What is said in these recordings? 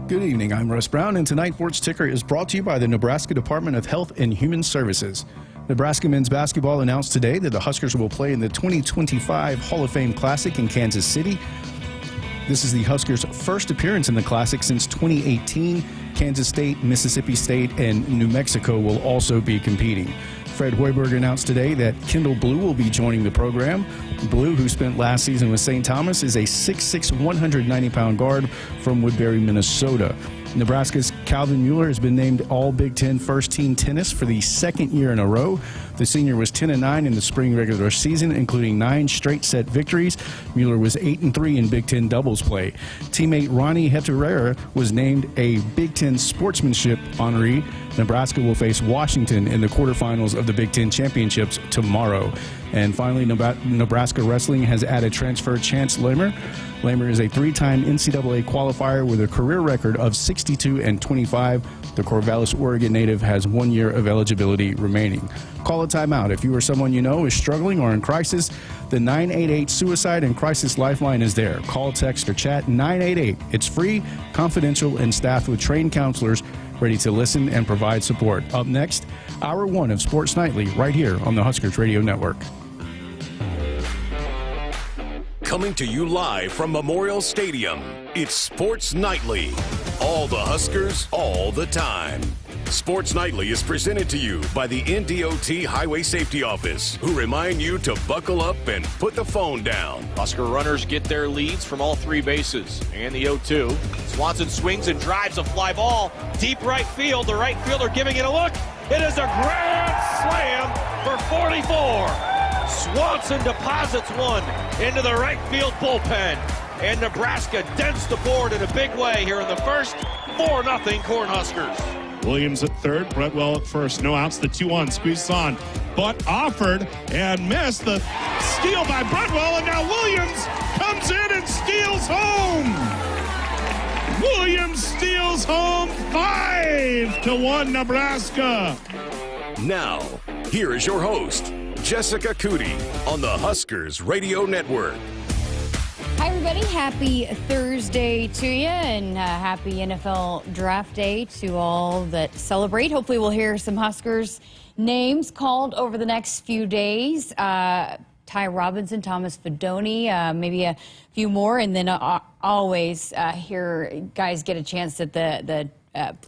Good evening, I'm Russ Brown, and tonight's Sports Ticker is brought to you by the Nebraska Department of Health and Human Services. Nebraska men's basketball announced today that the Huskers will play in the 2025 Hall of Fame Classic in Kansas City. This is the Huskers' first appearance in the Classic since 2018. Kansas State, Mississippi State, and New Mexico will also be competing. Fred Hoiberg announced today that Kendall Blue will be joining the program. Blue, who spent last season with St. Thomas, is a 6'6", 190-pound guard from Woodbury, Minnesota. Nebraska's Calvin Mueller has been named All-Big Ten First-Team Tennis for the second year in a row. The senior was 10-9 in the spring regular season, including 9 straight-set victories. Mueller was 8-3 in Big Ten doubles play. Teammate Ronnie Heterera was named a Big Ten Sportsmanship honoree. Nebraska will face Washington in the quarterfinals of the Big Ten Championships tomorrow. And finally, Nebraska Wrestling has added transfer Chance Lamer. Lamer is a 3-time NCAA qualifier with a career record of 62-25. The Corvallis, Oregon native has 1 year of eligibility remaining. Call a timeout if you or someone you know is struggling or in crisis. The 988 Suicide and Crisis Lifeline is there. Call, text, or chat 988. It's free, confidential, and staffed with trained counselors ready to listen and provide support. Up next, Hour 1 of Sports Nightly right here on the Huskers Radio Network. Coming to you live from Memorial Stadium, it's Sports Nightly. All the Huskers, all the time. Sports Nightly is presented to you by the NDOT Highway Safety Office, who remind you to buckle up and put the phone down. Husker runners get their leads from all 3 bases. And the 0-2. Swanson swings and drives a fly ball. Deep right field. The right fielder giving it a look. It is a grand slam for 44. Swanson deposits one into the right field bullpen. And Nebraska dents the board in a big way here in the first. 4-0 Cornhuskers. Williams at third, Brentwell at first. No outs, the 2-1, squeezed on, but offered and missed. The steal by Brentwell, and now Williams comes in and steals home. Williams steals home, 5-1 Nebraska. Now, here is your host, Jessica Coody, on the Huskers Radio Network. Hi, everybody. Happy Thursday to you, and happy NFL Draft Day to all that celebrate. Hopefully, we'll hear some Huskers names called over the next few days. Ty Robinson, Thomas Fedoni, maybe a few more, and then always hear guys get a chance at the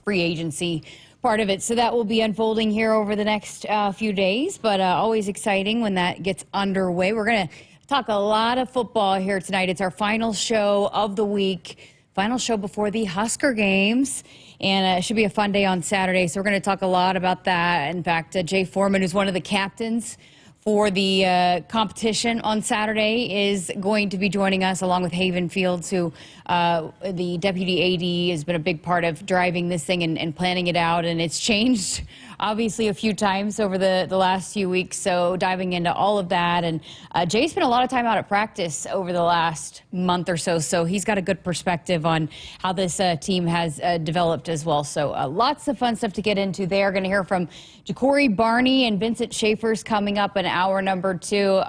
free agency part of it. So that will be unfolding here over the next few days, but always exciting when that gets underway. We're going to talk a lot of football here tonight. It's our final show of the week, final show before the Husker games, and it should be a fun day on Saturday. So we're going to talk a lot about that. In fact, Jay Foreman, who's one of the captains for the competition on Saturday, is going to be joining us, along with Haven Fields, who the deputy AD has been a big part of driving this thing and planning it out. And it's changed, obviously, a few times over the last few weeks. So diving into all of that. And Jay spent a lot of time out at practice over the last month or so. So he's got a good perspective on how this team has developed as well. So lots of fun stuff to get into there. Going to hear from Jacory, Barney, and Vincent Schaefer's coming up in hour number 2.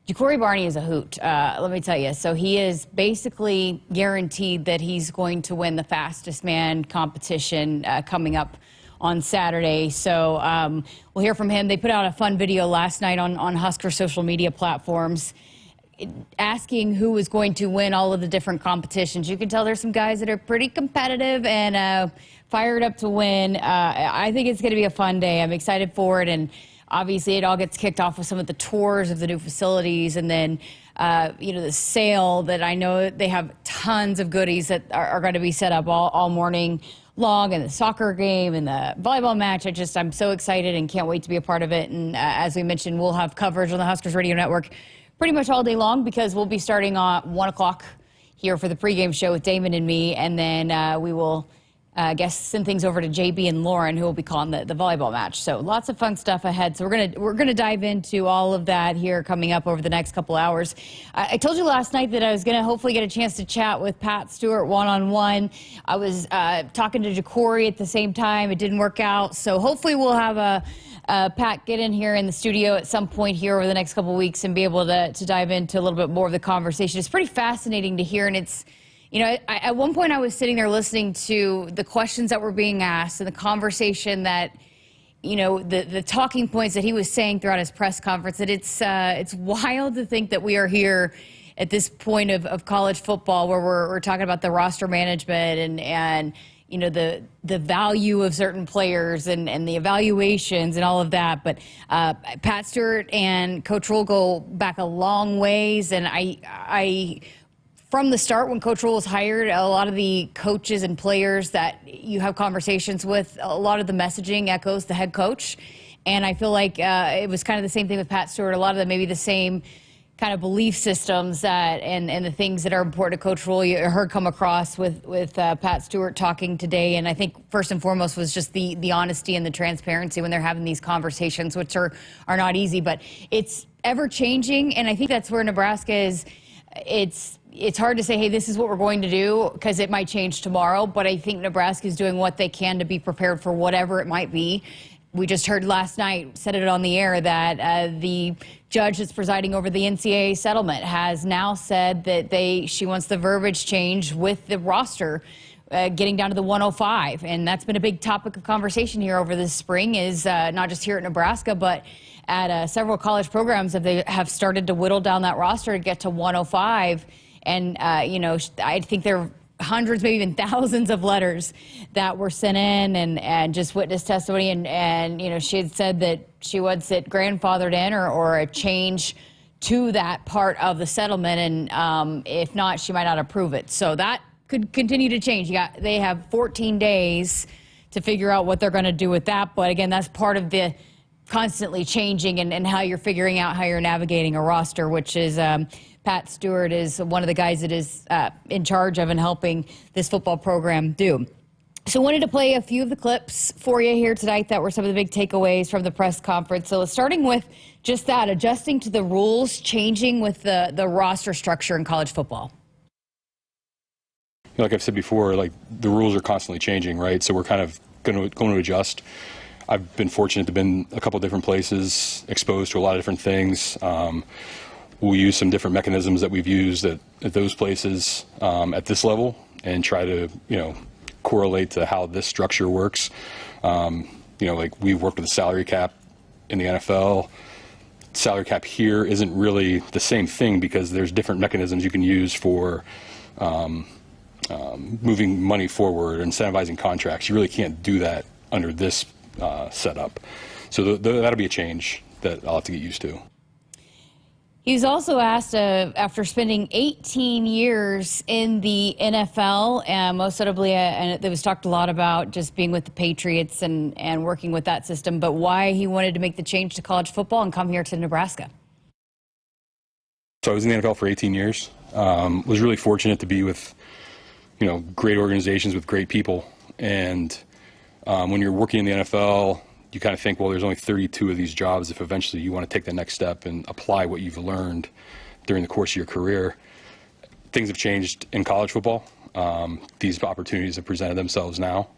Jacory Barney is a hoot, let me tell you. So he is basically guaranteed that he's going to win the fastest man competition coming up on Saturday. So we'll hear from him. They put out a fun video last night on Husker social media platforms asking who was going to win all of the different competitions. You can tell there's some guys that are pretty competitive and fired up to win. I think it's going to be a fun day. I'm excited for it. And obviously, it all gets kicked off with some of the tours of the new facilities, and then, the sale that I know they have tons of goodies that are going to be set up all morning long, and the soccer game and the volleyball match. I'm so excited and can't wait to be a part of it. And as we mentioned, we'll have coverage on the Huskers Radio Network pretty much all day long, because we'll be starting at 1 o'clock here for the pregame show with Damon and me, and then we will send things over to JB and Lauren, who will be calling the volleyball match. So lots of fun stuff ahead. So we're gonna dive into all of that here coming up over the next couple hours. I told you last night that I was gonna hopefully get a chance to chat with Pat Stewart one-on-one. I was talking to Jacory at the same time. It didn't work out. So hopefully we'll have Pat get in here in the studio at some point here over the next couple of weeks and be able to dive into a little bit more of the conversation. It's pretty fascinating to hear, and it's at one point I was sitting there listening to the questions that were being asked and the conversation that, the talking points that he was saying throughout his press conference, that it's wild to think that we are here at this point of college football where we're talking about the roster management and the value of certain players and the evaluations and all of that. But Pat Stewart and Coach Rule go back a long ways. And I from the start, when Coach Rule was hired, a lot of the coaches and players that you have conversations with, a lot of the messaging echoes the head coach. And I feel like it was kind of the same thing with Pat Stewart. A lot of maybe the same kind of belief systems that and the things that are important to Coach Rule you heard come across with Pat Stewart talking today. And I think first and foremost was just the honesty and the transparency when they're having these conversations, which are not easy, but it's ever changing. And I think that's where Nebraska is. It's hard to say, hey, this is what we're going to do, because it might change tomorrow. But I think Nebraska is doing what they can to be prepared for whatever it might be. We just heard last night, said it on the air, that the judge that's presiding over the NCAA settlement has now said that she wants the verbiage change with the roster getting down to the 105. And that's been a big topic of conversation here over this spring, is not just here at Nebraska, but at several college programs have started to whittle down that roster to get to 105. And, I think there are hundreds, maybe even thousands of letters that were sent in and just witness testimony. And she had said that she wants it grandfathered in or a change to that part of the settlement. And if not, she might not approve it. So that could continue to change. They have 14 days to figure out what they're going to do with that. But again, that's part of the constantly changing and how you're figuring out how you're navigating a roster, which is Pat Stewart is one of the guys that is in charge of and helping this football program do. So I wanted to play a few of the clips for you here tonight that were some of the big takeaways from the press conference. So starting with just that, adjusting to the rules, changing with the roster structure in college football. Like I've said before, like the rules are constantly changing, right? So we're kind of going to adjust. I've been fortunate to have been a couple different places, exposed to a lot of different things. We'll use some different mechanisms that we've used at those places at this level and try to, correlate to how this structure works. Like we've worked with the salary cap in the NFL. Salary cap here isn't really the same thing because there's different mechanisms you can use for moving money forward, incentivizing contracts. You really can't do that under this setup. So that'll be a change that I'll have to get used to. He was also asked, after spending 18 years in the NFL, most notably, and there was talked a lot about just being with the Patriots and working with that system, but why he wanted to make the change to college football and come here to Nebraska. So I was in the NFL for 18 years. Was really fortunate to be with, great organizations with great people. And when you're working in the NFL, you kind of think, well, there's only 32 of these jobs if eventually you want to take the next step and apply what you've learned during the course of your career. Things have changed in college football. These opportunities have presented themselves now.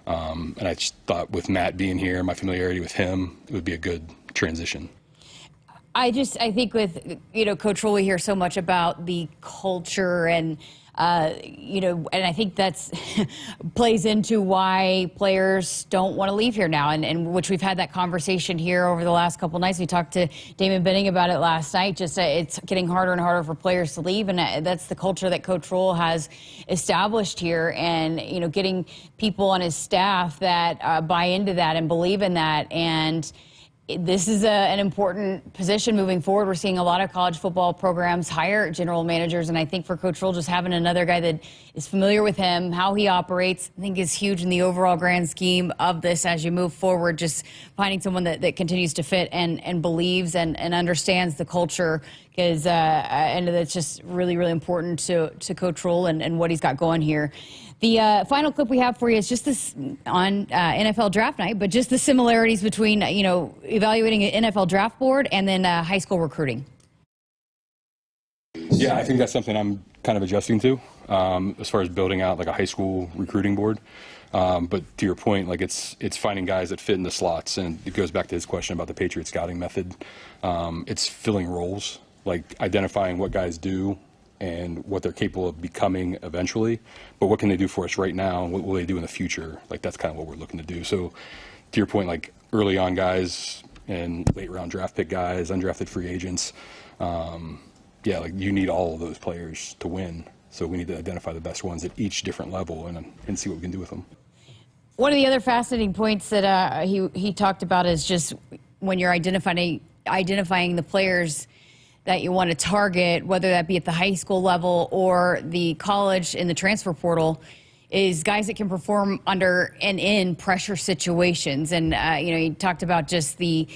And I just thought with Matt being here, my familiarity with him, it would be a good transition. I think with, Coach Rule, we hear so much about the culture and, and I think that's plays into why players don't want to leave here now, and which we've had that conversation here over the last couple nights. We talked to Damon Benning about it last night. Just it's getting harder and harder for players to leave, and that's the culture that Coach Rule has established here, and getting people on his staff that buy into that and believe in that. And this is an important position moving forward. We're seeing a lot of college football programs hire general managers, and I think for Coach Rule, just having another guy that is familiar with him, how he operates, I think is huge in the overall grand scheme of this as you move forward. Just finding someone that continues to fit and believes and understands the culture, because and that's just really, really important to Coach Rule and what he's got going here. The final clip we have for you is just this on NFL draft night, but just the similarities between, evaluating an NFL draft board and then high school recruiting. Yeah, I think that's something I'm kind of adjusting to as far as building out like a high school recruiting board. But to your point, like it's finding guys that fit in the slots, and it goes back to his question about the Patriot scouting method. It's filling roles, like identifying what guys do and what they're capable of becoming eventually, but what can they do for us right now, and what will they do in the future? Like, that's kind of what we're looking to do. So to your point, like early on guys and late round draft pick guys, undrafted free agents, like you need all of those players to win. So we need to identify the best ones at each different level and see what we can do with them. One of the other fascinating points that he talked about is just when you're identifying the players that you want to target, whether that be at the high school level or the college in the transfer portal, is guys that can perform under and in pressure situations. And, he talked about just the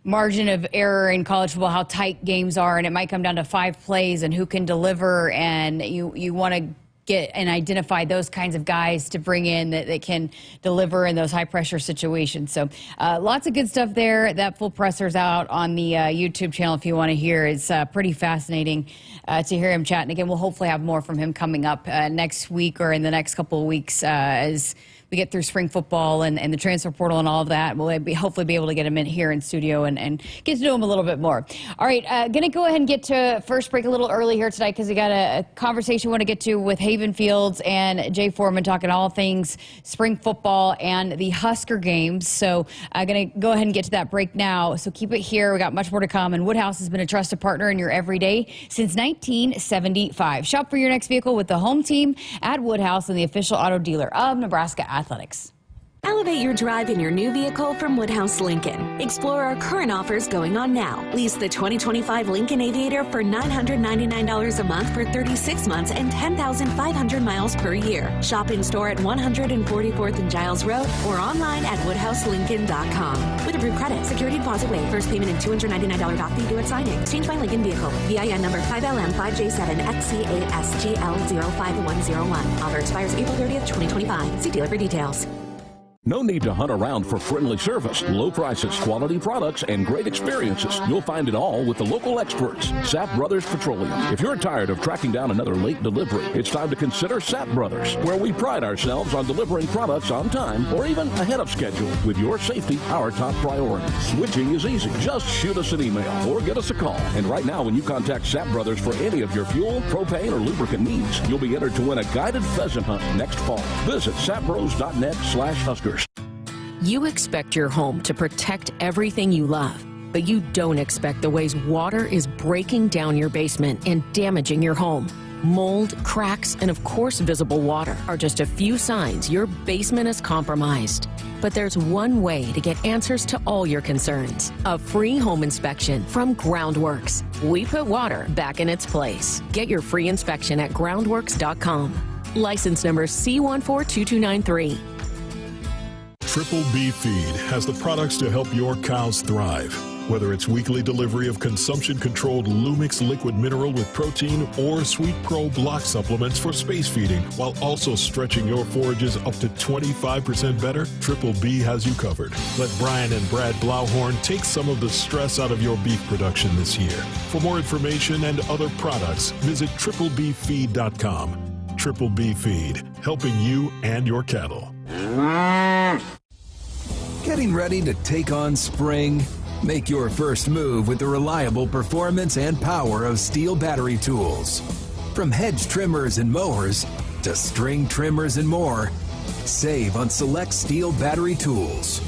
margin of error in college football, how tight games are, and it might come down to 5 plays and who can deliver, and you want to get and identify those kinds of guys to bring in that can deliver in those high pressure situations. So lots of good stuff there. That full presser's out on the YouTube channel if you want to hear. It's pretty fascinating to hear him chat. And again, we'll hopefully have more from him coming up next week or in the next couple of weeks as we get through spring football and the transfer portal and all of that. We'll hopefully be able to get him in here in studio and get to know him a little bit more. All right, going to go ahead and get to first break a little early here tonight because we got a conversation we want to get to with Haven Fields and Jay Foreman talking all things spring football and the Husker games. So I'm going to go ahead and get to that break now. So keep it here. We got much more to come. And Woodhouse has been a trusted partner in your everyday since 1975. Shop for your next vehicle with the home team at Woodhouse and the official auto dealer of Nebraska Athletics. Elevate your drive in your new vehicle from Woodhouse Lincoln. Explore our current offers going on now. Lease the 2025 Lincoln Aviator for $999 a month for 36 months and 10,500 miles per year. Shop in store at 144th and Giles Road or online at woodhouselincoln.com. With approved credit, security deposit waived, first payment and $299 doc fee due at signing. Exchange by Lincoln vehicle. VIN number 5LM5J7XCASGL05101. Offer expires April 30th, 2025. See dealer for details. No need to hunt around for friendly service, low prices, quality products, and great experiences. You'll find it all with the local experts, Sapp Brothers Petroleum. If you're tired of tracking down another late delivery, it's time to consider Sapp Brothers, where we pride ourselves on delivering products on time or even ahead of schedule, with your safety our top priority. Switching is easy. Just shoot us an email or give us a call. And right now, when you contact Sapp Brothers for any of your fuel, propane, or lubricant needs, you'll be entered to win a guided pheasant hunt next fall. Visit sappbros.net/Huskers. You expect your home to protect everything you love, but you don't expect the ways water is breaking down your basement and damaging your home. Mold, cracks, and of course visible water are just a few signs your basement is compromised. But there's one way to get answers to all your concerns. A free home inspection from Groundworks. We put water back in its place. Get your free inspection at groundworks.com. License number C142293. Triple B Feed has the products to help your cows thrive. Whether it's weekly delivery of consumption-controlled Lumix liquid mineral with protein or Sweet Pro block supplements for space feeding, while also stretching your forages up to 25% better, Triple B has you covered. Let Brian and Brad Blauhorn take some of the stress out of your beef production this year. For more information and other products, visit triplebfeed.com. Triple B Feed, helping you and your cattle. Getting ready to take on spring? Make your first move with the reliable performance and power of Steel battery tools. From hedge trimmers and mowers to string trimmers and more, save on select Steel battery tools.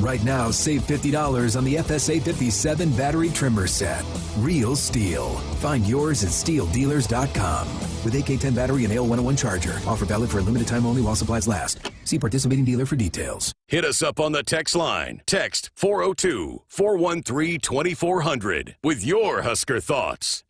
Right now, save $50 on the FSA 57 battery trimmer set. Real Steel. Find yours at steeldealers.com. With AK-10 battery and AL101 charger. Offer valid for a limited time only while supplies last. See participating dealer for details. Hit us up on the text line. Text 402-413-2400 with your Husker thoughts.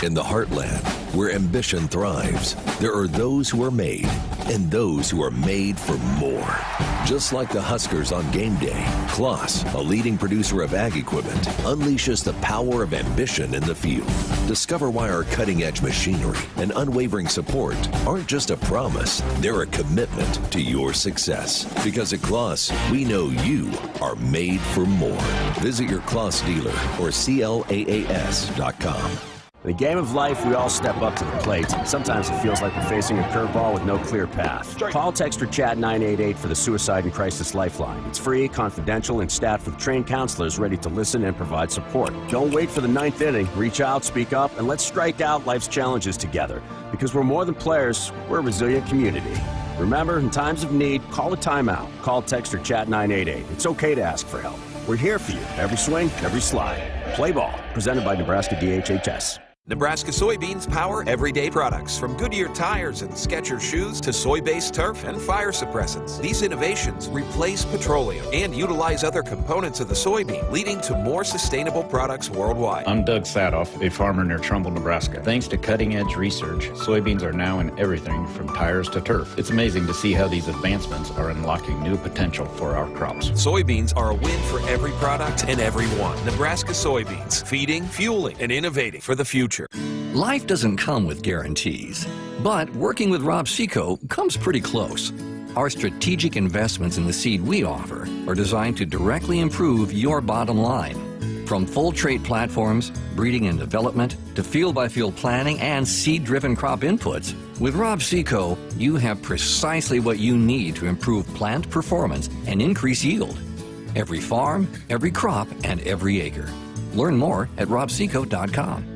In the heartland, where ambition thrives, there are those who are made and those who are made for more. Just like the Huskers on game day, Kloss, a leading producer of ag equipment, unleashes the power of ambition in the field. Discover why our cutting-edge machinery and unwavering support aren't just a promise, they're a commitment to your success. Because at Kloss, we know you are made for more. Visit your Kloss dealer or CLAAS.com. In the game of life, we all step up to the plate. Sometimes it feels like we're facing a curveball with no clear path. Call, text, or chat 988 for the Suicide and Crisis Lifeline. It's free, confidential, and staffed with trained counselors ready to listen and provide support. Don't wait for the ninth inning. Reach out, speak up, and let's strike out life's challenges together. Because we're more than players, we're a resilient community. Remember, in times of need, call a timeout. Call, text, or chat 988. It's okay to ask for help. We're here for you. Every swing, every slide. Play ball. Presented by Nebraska DHHS. Nebraska soybeans power everyday products, from Goodyear tires and Skechers shoes to soy-based turf and fire suppressants. These innovations replace petroleum and utilize other components of the soybean, leading to more sustainable products worldwide. I'm Doug Sadoff, a farmer near Trumbull, Nebraska. Thanks to cutting-edge research, soybeans are now in everything from tires to turf. It's amazing to see how these advancements are unlocking new potential for our crops. Soybeans are a win for every product and everyone. Nebraska soybeans, feeding, fueling, and innovating for the future. Life doesn't come with guarantees, but working with Rob Seco comes pretty close. Our strategic investments in the seed we offer are designed to directly improve your bottom line. From full trait platforms, breeding and development, to field-by-field planning and seed-driven crop inputs, with Rob Seco, you have precisely what you need to improve plant performance and increase yield. Every farm, every crop, and every acre. Learn more at robseco.com.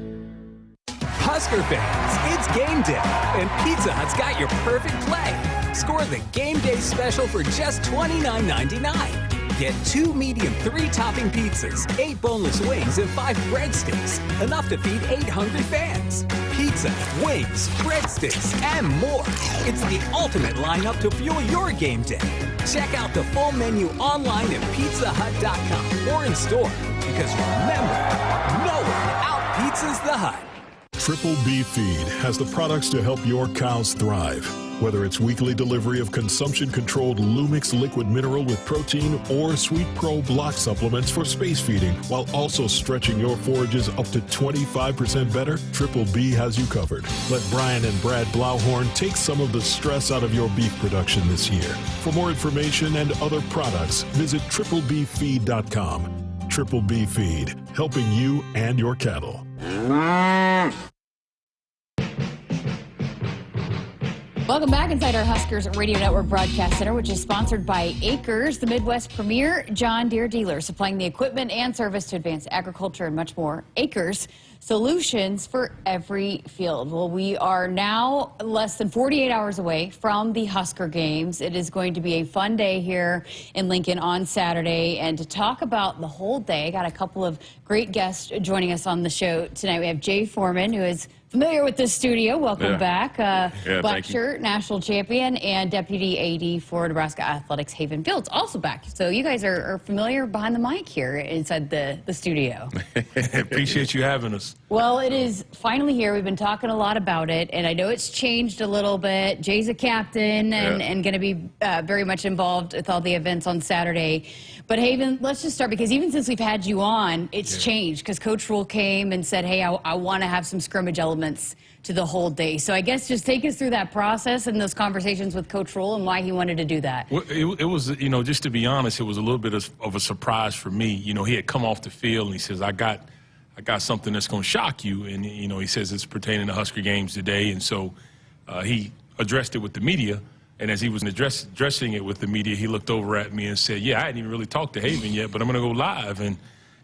Husker fans, it's game day, and Pizza Hut's got your perfect play. Score the game day special for just $29.99. Get 2 medium 3-topping pizzas, 8 boneless wings, and 5 breadsticks. Enough to feed 8 hungry fans. Pizza, wings, breadsticks, and more. It's the ultimate lineup to fuel your game day. Check out the full menu online at pizzahut.com or in store. Because remember, no one out-pizzas the Hut. Triple B Feed has the products to help your cows thrive. Whether it's weekly delivery of consumption-controlled Lumix liquid mineral with protein or Sweet Pro block supplements for space feeding, while also stretching your forages up to 25% better, Triple B has you covered. Let Brian and Brad Blauhorn take some of the stress out of your beef production this year. For more information and other products, visit triplebfeed.com. Triple B Feed, helping you and your cattle. Welcome back inside our Huskers Radio Network Broadcast Center, which is sponsored by Akrs, the Midwest premier John Deere dealer, supplying the equipment and service to advance agriculture and much more. Akrs, solutions for every field. Well, we are now less than 48 hours away from the Husker games. It is going to be a fun day here in Lincoln on Saturday. And to talk about the whole day, I got a couple of great guests joining us on the show tonight. We have Jay Foreman, who is familiar with this studio. Welcome back. Black shirt, national champion, and deputy AD for Nebraska Athletics, Haven Fields, also back. So you guys are familiar behind the mic here inside the studio. Appreciate you having us. Well, it is finally here. We've been talking a lot about it, and I know it's changed a little bit. Jay's a captain and going to be very much involved with all the events on Saturday. But Haven, let's just start, because even since we've had you on, it's changed, because Coach Rule came and said, hey, I want to have some scrimmage elements to the whole day. So I guess just take us through that process and those conversations with Coach Rule and why he wanted to do that. Well, it was, you know, just to be honest, it was a little bit of a surprise for me. You know, he had come off the field and he says, I got something that's going to shock you. And, you know, he says it's pertaining to Husker games today. And so he addressed it with the media. And as he was addressing it with the media, he looked over at me and said, yeah, I hadn't even really talked to Haven yet, but I'm going to go live. And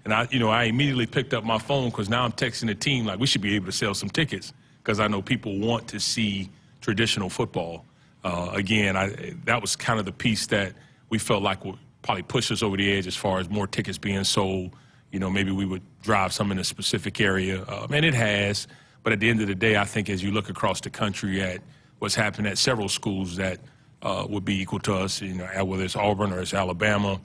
I, you know, I immediately picked up my phone, because now I'm texting the team like we should be able to sell some tickets, because I know people want to see traditional football. Again, that was kind of the piece that we felt like would probably push us over the edge as far as more tickets being sold. You know, maybe we would drive some in a specific area, and it has. But at the end of the day, I think as you look across the country at what's happening at several schools that would be equal to us, you know, whether it's Auburn or it's Alabama,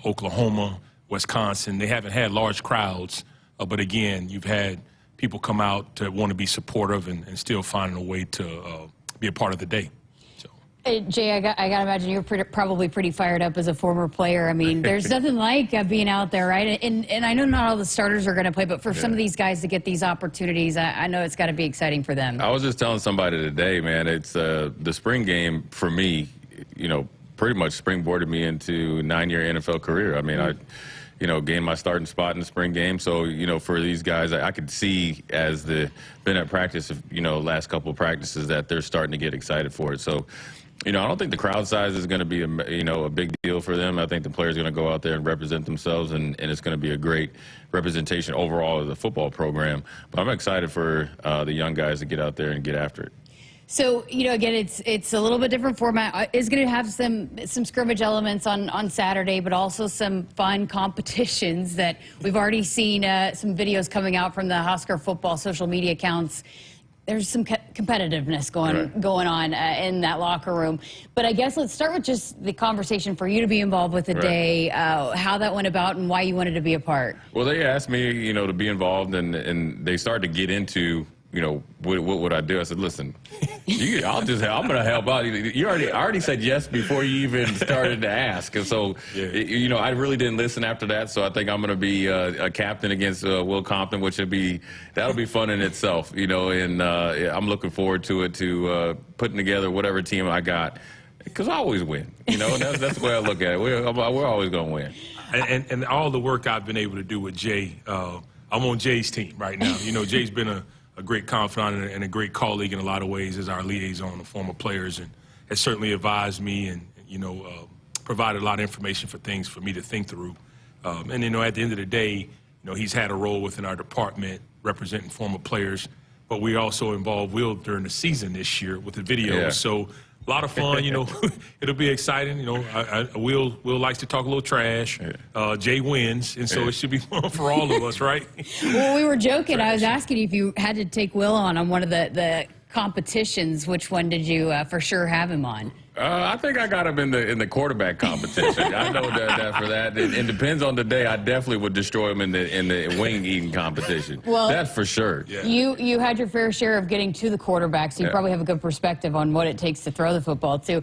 Oklahoma, Wisconsin, they haven't had large crowds. But again, you've had people come out to want to be supportive and still finding a way to be a part of the day. Hey, Jay, I got to imagine you're probably pretty fired up as a former player. I mean, there's nothing like being out there, right? And I know not all the starters are going to play, but for some of these guys to get these opportunities, I know it's got to be exciting for them. I was just telling somebody today, man, it's the spring game for me, you know, pretty much springboarded me into a 9-year NFL career. I mean, gain my starting spot in the spring game. So, for these guys, I could see as been at practice, last couple of practices that they're starting to get excited for it. So, I don't think the crowd size is going to be a big deal for them. I think the players are going to go out there and represent themselves, and it's going to be a great representation overall of the football program. But I'm excited for the young guys to get out there and get after it. So, again, it's a little bit different format. It's going to have some scrimmage elements on Saturday, but also some fun competitions that we've already seen some videos coming out from the Husker football social media accounts. There's some competitiveness going on in that locker room. But I guess let's start with just the conversation for you to be involved with the day, how that went about and why you wanted to be a part. Well, they asked me, to be involved, and they started to get into, what would I do? I said, listen, I'm going to help out. I already said yes before you even started to ask. And so, I really didn't listen after that. So I think I'm going to be a captain against Will Compton, which that'll be fun in itself, and I'm looking forward to it, to putting together whatever team I got. Because I always win, and that's the way I look at it. We're always going to win. And all the work I've been able to do with Jay, I'm on Jay's team right now. Jay's been a great confidant and a great colleague in a lot of ways as our liaison of former players, and has certainly advised me and, provided a lot of information for things for me to think through. And, at the end of the day, he's had a role within our department representing former players, but we also involved Will during the season this year with the videos. Yeah. So a lot of fun, it'll be exciting. Will likes to talk a little trash. Jay wins, and so it should be fun for all of us, right? Well, we were joking. I was asking you if you had to take Will on one of the competitions. Which one did you for sure have him on? I think I got him in the quarterback competition. I know that for that. It depends on the day. I definitely would destroy him in the wing eating competition. Well, that's for sure. Yeah. You had your fair share of getting to the quarterback, so you probably have a good perspective on what it takes to throw the football too.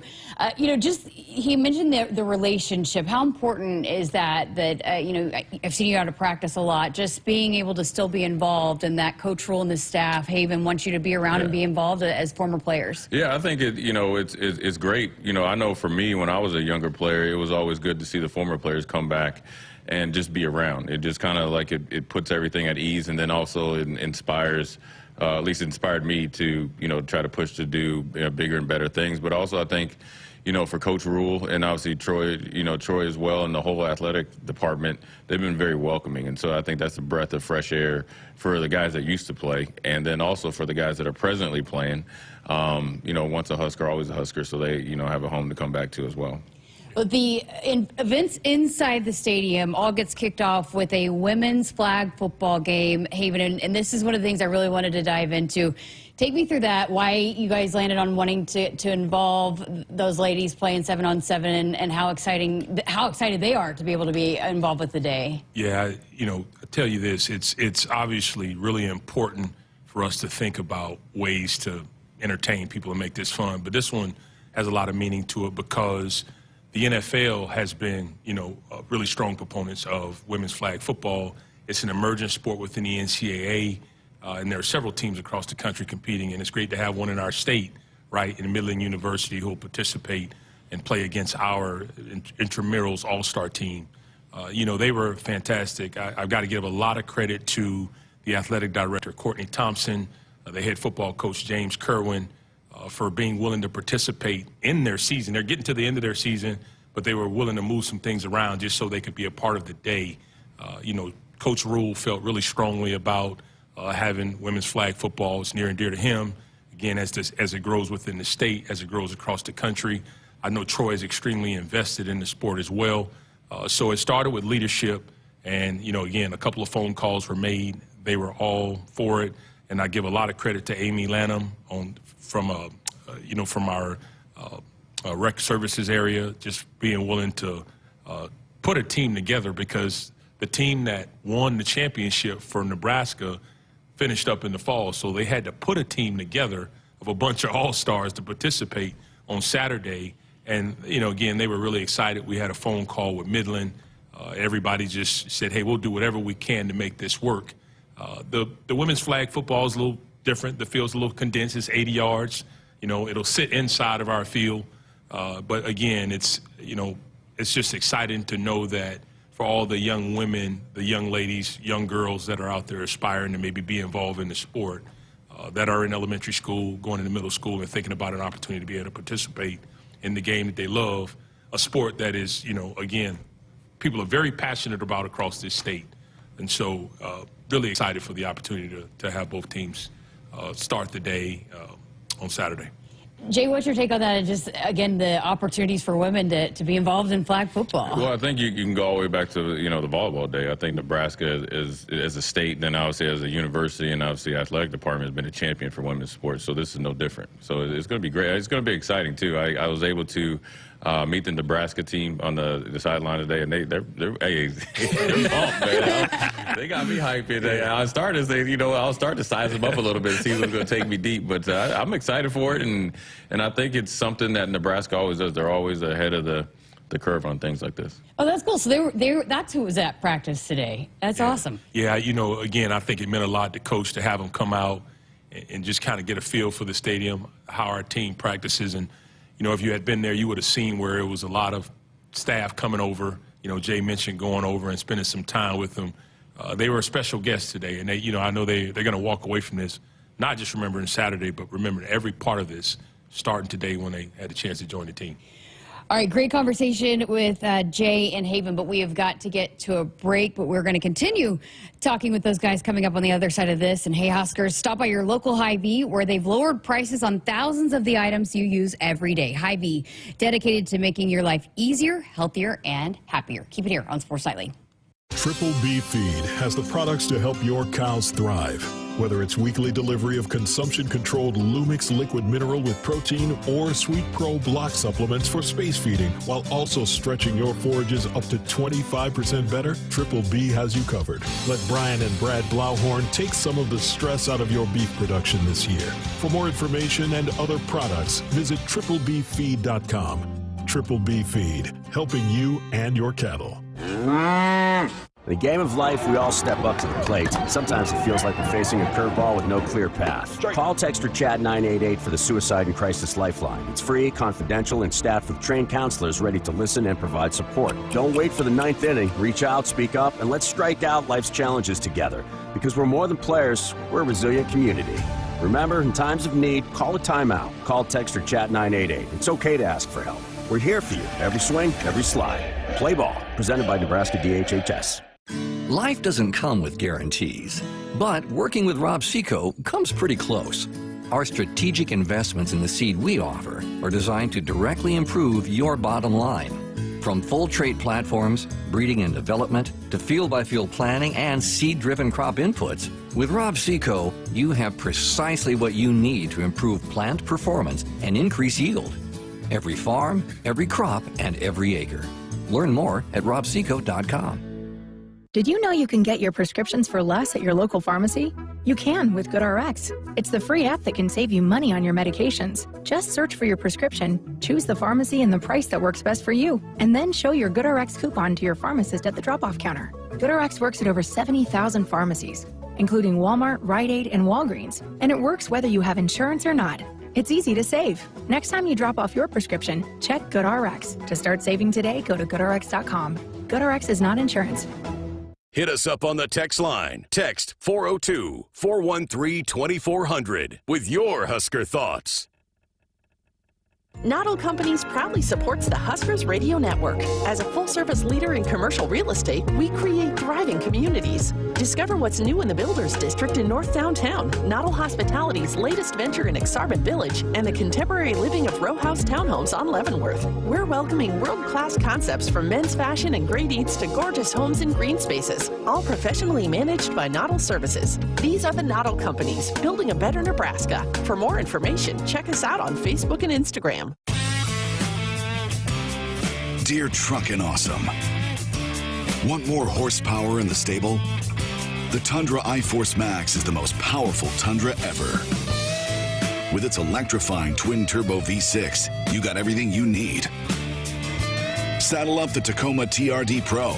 He mentioned the relationship. How important is that? I've seen you out of practice a lot. Just being able to still be involved in that coach role and the staff. Haven wants you to be around and be involved as former players. Yeah, I think it's great. I know for me, when I was a younger player, it was always good to see the former players come back and just be around. It just kind of like it puts everything at ease, and then also it inspires, at least inspired me to, try to push to do bigger and better things. But also I think, for Coach Rule and obviously Troy as well, and the whole athletic department, they've been very welcoming. And so I think that's a breath of fresh air for the guys that used to play, and then also for the guys that are presently playing. Once a Husker, always a Husker, so they, have a home to come back to as well. The events inside the stadium all gets kicked off with a women's flag football game, Haven, and this is one of the things I really wanted to dive into. Take me through that, why you guys landed on wanting to involve those ladies playing 7-on-7, and how excited they are to be able to be involved with the day. Yeah, I tell you this, it's obviously really important for us to think about ways to entertain people and make this fun, but this one has a lot of meaning to it because the NFL has been, really strong proponents of women's flag football. It's an emergent sport within the NCAA, and there are several teams across the country competing, and it's great to have one in our state, right, in Midland University, who will participate and play against our intramurals all-star team. They were fantastic. I've got to give a lot of credit to the athletic director, Courtney Thompson, the head football coach, James Kerwin, for being willing to participate in their season. They're getting to the end of their season, but they were willing to move some things around just so they could be a part of the day. Coach Rule felt really strongly about having women's flag football. It's near and dear to him. Again, as it grows within the state, as it grows across the country. I know Troy is extremely invested in the sport as well. So it started with leadership, and, again, a couple of phone calls were made. They were all for it. And I give a lot of credit to Amy Lanham from our rec services area, just being willing to put a team together, because the team that won the championship for Nebraska finished up in the fall. So they had to put a team together of a bunch of all-stars to participate on Saturday. And, again, they were really excited. We had a phone call with Midland. Everybody just said, hey, we'll do whatever we can to make this work. The women's flag football is a little different. The field's a little condensed. It's 80 yards. It'll sit inside of our field. But again, it's just exciting to know that for all the young women, the young ladies, young girls that are out there aspiring to maybe be involved in the sport, that are in elementary school, going into middle school, and thinking about an opportunity to be able to participate in the game that they love, a sport that is, again, people are very passionate about across this state. And so really excited for the opportunity to have both teams start the day on Saturday. Jay, what's your take on that? And just, again, the opportunities for women to be involved in flag football. Well, I think you can go all the way back to, the volleyball day. I think Nebraska is as a state, then obviously as a university, and obviously athletic department has been a champion for women's sports. So this is no different. So it's going to be great. It's going to be exciting, too. I was able to meet the Nebraska team on the sideline today, and they're pumped, man. They got me hyped. I started to I'll start to size them up a little bit, see who's going to take me deep. But I'm excited for it, and I think it's something that Nebraska always does. They're always ahead of the curve on things like this. Oh, that's cool. So that's who was at practice today. That's awesome. Yeah, again, I think it meant a lot to coach to have them come out and just kind of get a feel for the stadium, how our team practices. And if you had been there, you would have seen where it was a lot of staff coming over. Jay mentioned going over and spending some time with them. They were a special guest today, and I know they're going to walk away from this not just remembering Saturday, but remembering every part of this starting today when they had a chance to join the team. All right, great conversation with Jay and Haven, but we have got to get to a break, but we're going to continue talking with those guys coming up on the other side of this. And hey, Huskers, stop by your local Hy-Vee where they've lowered prices on thousands of the items you use every day. Hy-Vee, dedicated to making your life easier, healthier, and happier. Keep it here on Sports Nightly. Triple B Feed has the products to help your cows thrive. Whether it's weekly delivery of consumption-controlled Lumix liquid mineral with protein or Sweet Pro block supplements for space feeding, while also stretching your forages up to 25% better, Triple B has you covered. Let Brian and Brad Blauhorn take some of the stress out of your beef production this year. For more information and other products, visit triplebfeed.com. Triple B Feed, helping you and your cattle. In the game of life, we all step up to the plate. Sometimes it feels like we're facing a curveball with no clear path. Call, text, or chat 988 for the Suicide and Crisis Lifeline. It's free, confidential, and staffed with trained counselors ready to listen and provide support. Don't wait for the ninth inning. Reach out, speak up, and let's strike out life's challenges together. Because we're more than players, we're a resilient community. Remember, in times of need, call a timeout. Call, text, or chat 988. It's okay to ask for help. We're here for you. Every swing, every slide. Play ball. Presented by Nebraska DHHS. Life doesn't come with guarantees, but working with Rob Seco comes pretty close. Our strategic investments in the seed we offer are designed to directly improve your bottom line. From full trait platforms, breeding and development, to field-by-field planning and seed-driven crop inputs, with Rob Seco, you have precisely what you need to improve plant performance and increase yield. Every farm, every crop, and every acre. Learn more at robseco.com. Did you know you can get your prescriptions for less at your local pharmacy? You can with GoodRx. It's the free app that can save you money on your medications. Just search for your prescription, choose the pharmacy and the price that works best for you, and then show your GoodRx coupon to your pharmacist at the drop-off counter. GoodRx works at over 70,000 pharmacies, including Walmart, Rite Aid, and Walgreens, and it works whether you have insurance or not. It's easy to save. Next time you drop off your prescription, check GoodRx. To start saving today, go to GoodRx.com. GoodRx is not insurance. Hit us up on the text line. Text 402-413-2400 with your Husker thoughts. Noddle Companies proudly supports the Huskers Radio Network. As a full-service leader in commercial real estate, we create thriving communities. Discover what's new in the Builders District in North Downtown, Noddle Hospitality's latest venture in Exarban Village, and the contemporary living of row house townhomes on Leavenworth. We're welcoming world-class concepts from men's fashion and great eats to gorgeous homes and green spaces, all professionally managed by Noddle Services. These are the Noddle Companies, building a better Nebraska. For more information, check us out on Facebook and Instagram. Dear Truckin' Awesome. Want more horsepower in the stable? The Tundra iForce Max is the most powerful Tundra ever. With its electrifying twin-turbo V6, you got everything you need. Saddle up the Tacoma TRD Pro.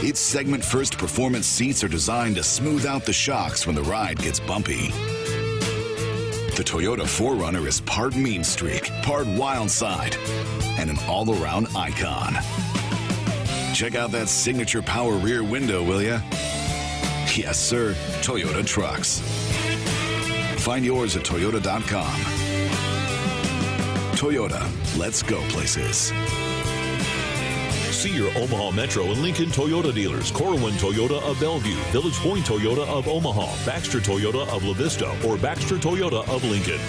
Its segment-first performance seats are designed to smooth out the shocks when the ride gets bumpy. The Toyota 4Runner is part mean streak, part wild side, and an all-around icon. Check out that signature power rear window, will ya? Yes, sir. Toyota trucks. Find yours at Toyota.com. Toyota, let's go places. See your Omaha Metro and Lincoln Toyota dealers. Corwin Toyota of Bellevue, Village Point Toyota of Omaha, Baxter Toyota of La Vista, or Baxter Toyota of Lincoln.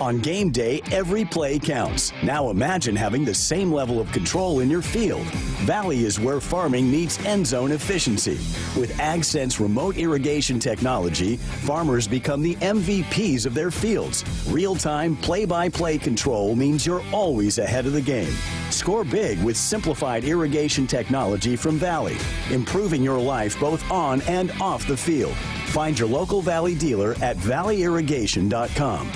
On game day, every play counts. Now imagine having the same level of control in your field. Valley is where farming meets end zone efficiency. With AgSense remote irrigation technology, farmers become the MVPs of their fields. Real-time, play-by-play control means you're always ahead of the game. Score big with simplified irrigation technology from Valley, improving your life both on and off the field. Find your local Valley dealer at valleyirrigation.com.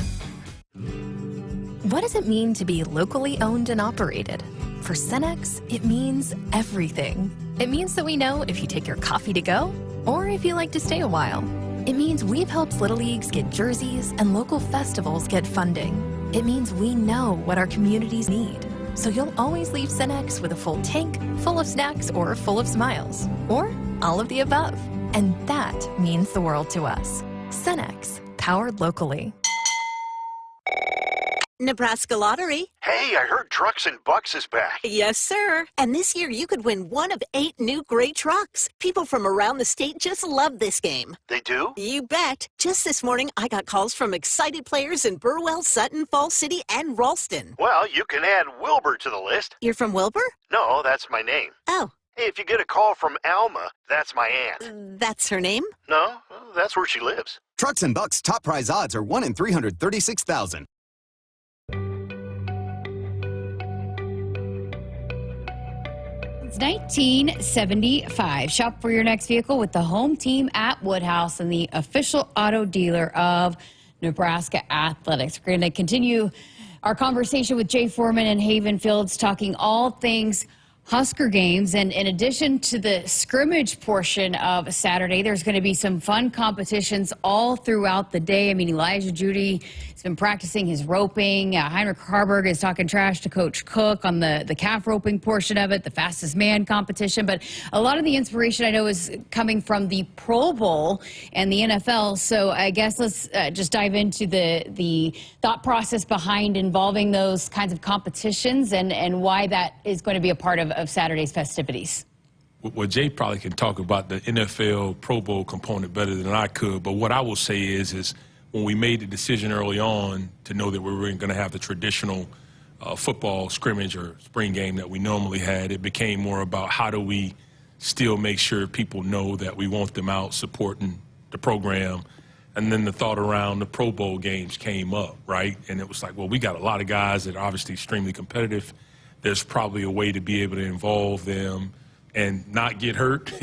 What does it mean to be locally owned and operated? For Cenex, it means everything. It means that we know if you take your coffee to go or if you like to stay a while. It means we've helped Little Leagues get jerseys and local festivals get funding. It means we know what our communities need. So you'll always leave Cenex with a full tank, full of snacks, or full of smiles. Or all of the above. And that means the world to us. Cenex, powered locally. Nebraska Lottery. Hey, I heard Trucks and Bucks is back. Yes, sir. And this year you could win one of 8 new great trucks. People from around the state just love this game. They do? You bet. Just this morning, I got calls from excited players in Burwell, Sutton, Falls City, and Ralston. Well, you can add Wilbur to the list. You're from Wilbur? No, that's my name. Oh. Hey, if you get a call from Alma, that's my aunt. That's her name? No, that's where she lives. Trucks and Bucks top prize odds are 1 in 336,000. It's 1975. Shop for your next vehicle with the home team at Woodhouse and the official auto dealer of Nebraska Athletics. We're going to continue our conversation with Jay Foreman and Haven Fields, talking all things Husker games. And in addition to the scrimmage portion of Saturday, there's going to be some fun competitions all throughout the day. I mean, Elijah Judy has been practicing his roping. Heinrich Harburg is talking trash to Coach Cook on the calf roping portion of it, the fastest man competition. But a lot of the inspiration, I know, is coming from the Pro Bowl and the NFL. So I guess let's just dive into the thought process behind involving those kinds of competitions and why that is going to be a part of Saturday's festivities. Well, Jay probably can talk about the NFL Pro Bowl component better than I could, but what I will say is when we made the decision early on to know that we were going to have the traditional football scrimmage or spring game that we normally had, it became more about how do we still make sure people know that we want them out supporting the program. And then the thought around the Pro Bowl games came up, right? And it was like, well, we got a lot of guys that are obviously extremely competitive. There's probably a way to be able to involve them and not get hurt.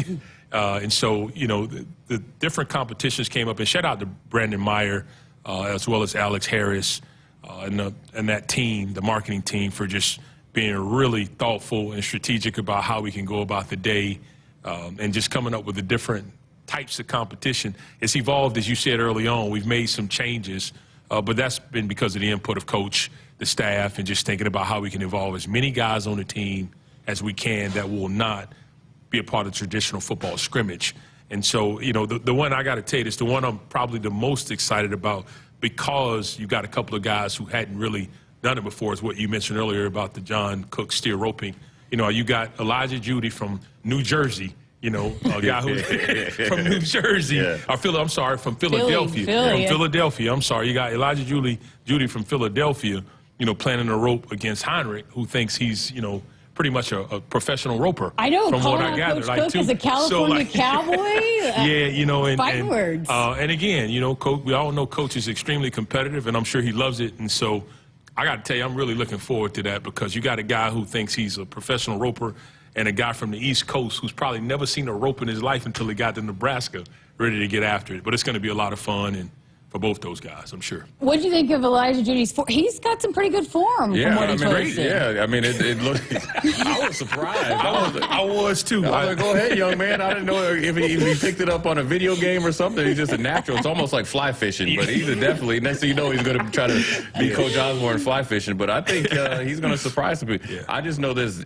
And so, you know, the different competitions came up. And shout out to Brandon Meyer, as well as Alex Harris and that team, the marketing team, for just being really thoughtful and strategic about how we can go about the day and just coming up with the different types of competition. It's evolved, as you said early on. We've made some changes, but that's been because of the input of Coach, the staff, and just thinking about how we can involve as many guys on the team as we can that will not be a part of traditional football scrimmage. And so, you know, the one I got to tell you is the one I'm probably the most excited about, because you got a couple of guys who hadn't really done it before, is what you mentioned earlier about the John Cook steer roping. You know, you got Elijah Judy from New Jersey, you know, a guy who's from New Jersey, from Philadelphia. From Philadelphia, I'm sorry. You got Elijah Judy from Philadelphia, you know, planning a rope against Heinrich, who thinks he's, you know, pretty much a professional roper. I know, from what I gathered. Coach Cook is a California cowboy. Yeah, you know, fighting words. And again, you know, Coach, we all know Coach is extremely competitive, and I'm sure he loves it. And so I got to tell you, I'm really looking forward to that, because you got a guy who thinks he's a professional roper and a guy from the East Coast who's probably never seen a rope in his life until he got to Nebraska, ready to get after it. But it's going to be a lot of fun, and for both those guys, I'm sure. What do you think of Elijah Judy's form? He's got some pretty good form. Yeah, from what he great. Yeah, I mean, it looked. I was surprised. I was too. I was like, go ahead, young man. I didn't know if he picked it up on a video game or something. He's just a natural. It's almost like fly fishing, but he's definitely, next thing you know, he's going to try to be Coach Osborne fly fishing. But I think he's going to surprise some people. I just know there's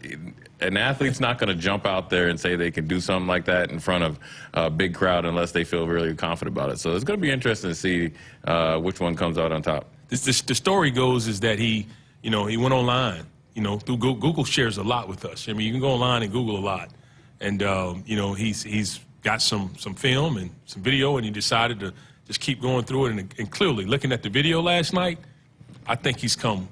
an athlete's not going to jump out there and say they can do something like that in front of a big crowd unless they feel really confident about it. So it's going to be interesting to see which one comes out on top. The story goes is that he went online. Through Google shares a lot with us. I mean, you can go online and Google a lot. And, he's got some film and some video, and he decided to just keep going through it. And clearly, looking at the video last night, I think he's come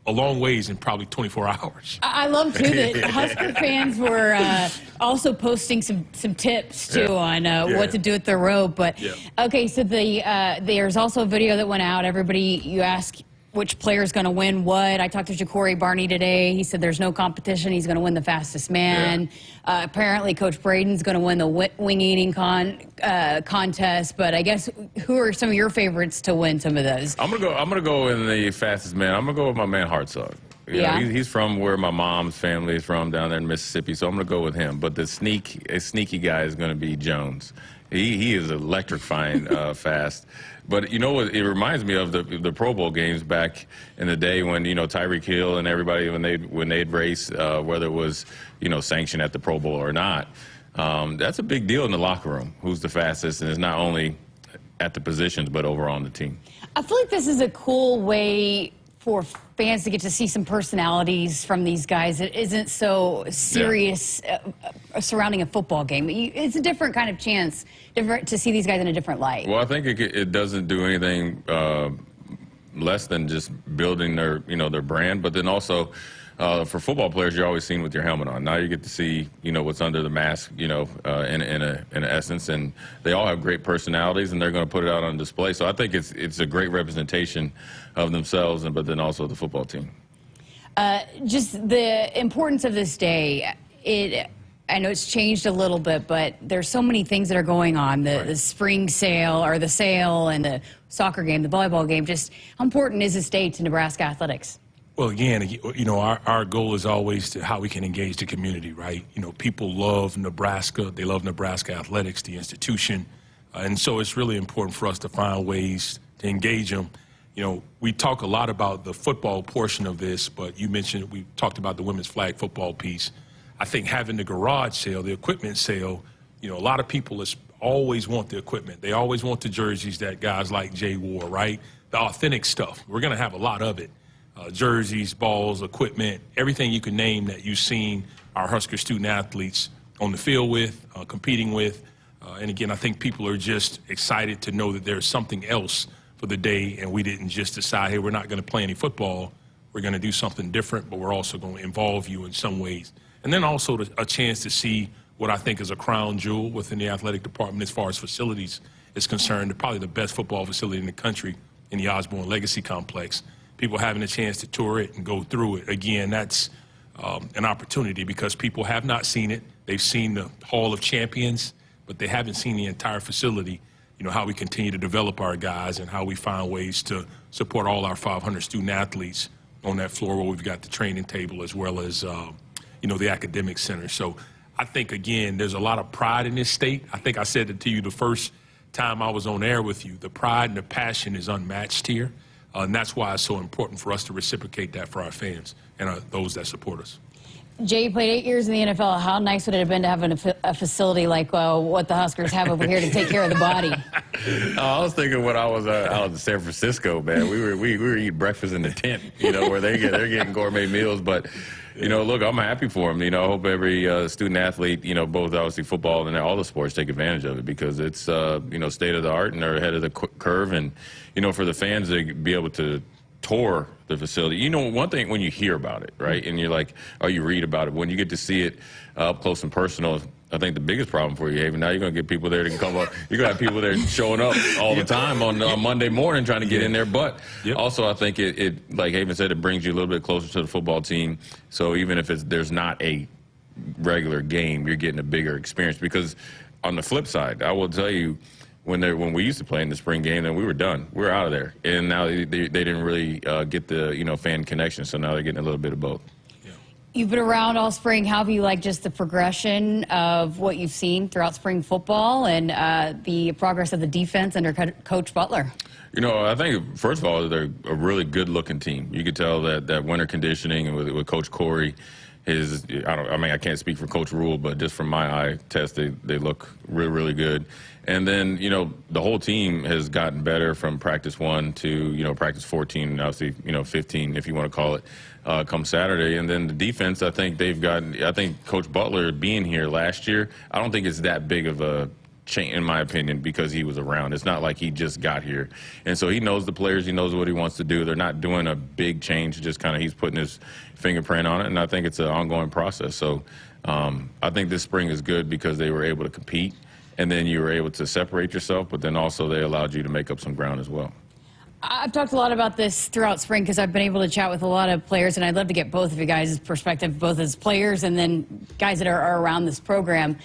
a long ways in probably 24 hours. I love, too, that Husker fans were also posting some tips, too, on what to do with their rope. But, okay, so there's also a video that went out. Everybody, you ask which player is going to win what. I talked to Jacory Barney today. He said there's no competition. He's going to win the fastest man. Apparently, Coach Braden's going to win the wing eating contest. But I guess who are some of your favorites to win some of those? I'm gonna go in the fastest man. I'm gonna go with my man Hartzog. You know, he's from where my mom's family is from, down there in Mississippi. So I'm gonna go with him. But the sneaky guy is gonna be Jones. He is electrifying fast. But you know what? It reminds me of the Pro Bowl games back in the day when Tyreek Hill and everybody when they'd race, whether it was sanctioned at the Pro Bowl or not. That's a big deal in the locker room. Who's the fastest? And it's not only at the positions but overall on the team. I feel like this is a cool way for fans to get to see some personalities from these guys. It isn't so serious surrounding a football game. It's a different kind of chance to see these guys in a different light. Well, I think it doesn't do anything less than just building their their brand, but then also for football players, you're always seen with your helmet on. Now you get to see what's under the mask, in essence, and they all have great personalities, and they're going to put it out on display. So I think it's a great representation of themselves, but then also the football team. Just the importance of this day. I know it's changed a little bit, but there's so many things that are going on. The spring sale, or the sale, and the soccer game, the volleyball game. Just how important is this day to Nebraska athletics? Well, again, our goal is always how we can engage the community, right? People love Nebraska. They love Nebraska Athletics, the institution. And so it's really important for us to find ways to engage them. We talk a lot about the football portion of this, but you mentioned we talked about the women's flag football piece. I think having the garage sale, the equipment sale, a lot of people always want the equipment. They always want the jerseys that guys like Jay wore, right? The authentic stuff. We're going to have a lot of it. Jerseys, balls, equipment, everything you can name that you've seen our Husker student athletes on the field with, competing with. And again, I think people are just excited to know that there's something else for the day, and we didn't just decide, hey, we're not going to play any football. We're going to do something different, but we're also going to involve you in some ways. And then also a chance to see what I think is a crown jewel within the athletic department as far as facilities is concerned. Probably the best football facility in the country in the Osborne Legacy Complex. People having a chance to tour it and go through it. Again, that's an opportunity because people have not seen it. They've seen the Hall of Champions, but they haven't seen the entire facility, how we continue to develop our guys and how we find ways to support all our 500 student athletes on that floor where we've got the training table as well as, the academic center. So I think, again, there's a lot of pride in this state. I think I said it to you the first time I was on air with you. The pride and the passion is unmatched here. And that's why it's so important for us to reciprocate that for our fans and those that support us. Jay, you played 8 years in the NFL. How nice would it have been to have a facility like what the Huskers have over here to take care of the body? I was thinking when I was out in San Francisco, man, we were eating breakfast in the tent, where they're getting gourmet meals. But, look, I'm happy for them. I hope every student athlete, both obviously football and all the sports take advantage of it because it's, state of the art and they're ahead of the curve. And, for the fans to be able to tour the facility. One thing when you hear about it, right, and you're like, oh, you read about it. When you get to see it up close and personal, I think the biggest problem for you, Haven, now you're going to get people there to come up. You're going to have people there showing up all the time on Monday morning trying to get in there. But also I think it, like Haven said, it brings you a little bit closer to the football team. So even if there's not a regular game, you're getting a bigger experience. Because on the flip side, I will tell you, when we used to play in the spring game, then we were done. We were out of there. And now they didn't really get the fan connection, so now they're getting a little bit of both. You've been around all spring. How have you liked just the progression of what you've seen throughout spring football and the progress of the defense under Coach Butler? I think, first of all, they're a really good-looking team. You could tell that winter conditioning and with Coach Corey I can't speak for Coach Rule, but just from my eye test, they look really, really good. And then, the whole team has gotten better from practice 1 to, practice 14, and obviously, 15, if you want to call it, come Saturday. And then the defense, I think Coach Butler being here last year, I don't think it's that big of a change, in my opinion, because he was around. It's not like he just got here. And so he knows the players, he knows what he wants to do. They're not doing a big change, just kind of he's putting his fingerprint on it, and I think it's an ongoing process. So I think this spring is good because they were able to compete, and then you were able to separate yourself, but then also they allowed you to make up some ground as well. I've talked a lot about this throughout spring because I've been able to chat with a lot of players, and I'd love to get both of you guys' perspective, both as players and then guys that are around this program.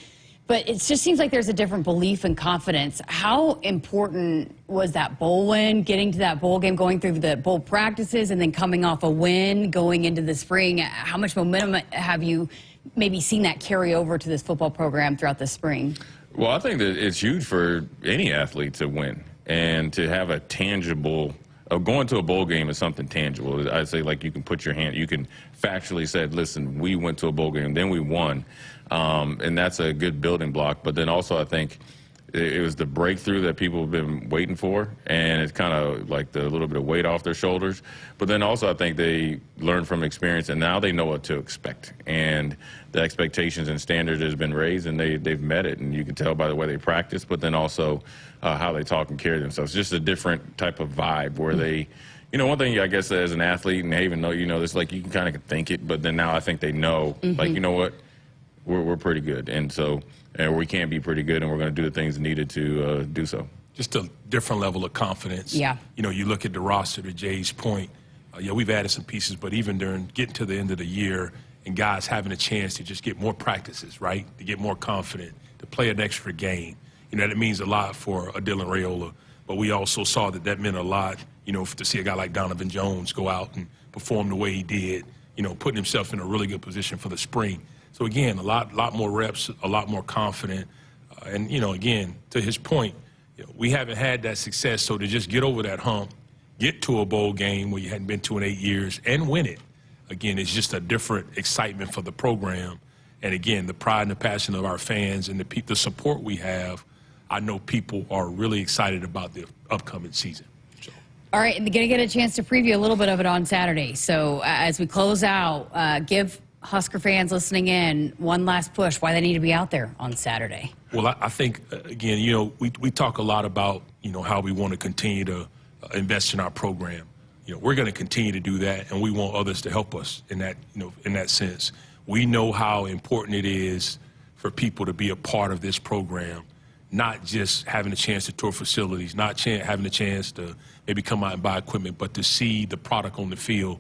But it just seems like there's a different belief and confidence. How important was that bowl win, getting to that bowl game, going through the bowl practices, and then coming off a win, going into the spring? How much momentum have you maybe seen that carry over to this football program throughout the spring? Well, I think that it's huge for any athlete to win and to have a tangible going to a bowl game is something tangible. I'd say, like, you can put your hand, you can factually say, listen, we went to a bowl game, then we won. And that's a good building block. But then also I think it was the breakthrough that people have been waiting for, and it's kind of like the little bit of weight off their shoulders. But then also I think they learned from experience, and now they know what to expect. And the expectations and standards has been raised, and they've met it. And you can tell by the way they practice, but then also how they talk and carry themselves. It's just a different type of vibe where they, one thing I guess as an athlete, and they even know, it's like you can kind of think it, but then now I think they know, like, you know what, we're pretty good. And so we can be pretty good, and we're going to do the things needed to do so. Just a different level of confidence. Yeah. You look at the roster, to Jay's point, we've added some pieces, but even during getting to the end of the year and guys having a chance to just get more practices, right, to get more confident, to play an extra game, that means a lot for a Dylan Raiola. But we also saw that meant a lot, to see a guy like Donovan Jones go out and perform the way he did, putting himself in a really good position for the spring. So, again, a lot more reps, a lot more confident. And, again, to his point, we haven't had that success. So to just get over that hump, get to a bowl game where you hadn't been to in 8 years and win it, again, it's just a different excitement for the program. And, again, the pride and the passion of our fans and the support we have, I know people are really excited about the upcoming season. So. All right, and going to get a chance to preview a little bit of it on Saturday. So as we close out, give Husker fans listening in one last push why they need to be out there on Saturday. Well, I think, again, we talk a lot about, how we want to continue to invest in our program. We're going to continue to do that, and we want others to help us in that, in that sense. We know how important it is for people to be a part of this program, not just having a chance to tour facilities, not having a chance to maybe come out and buy equipment, but to see the product on the field,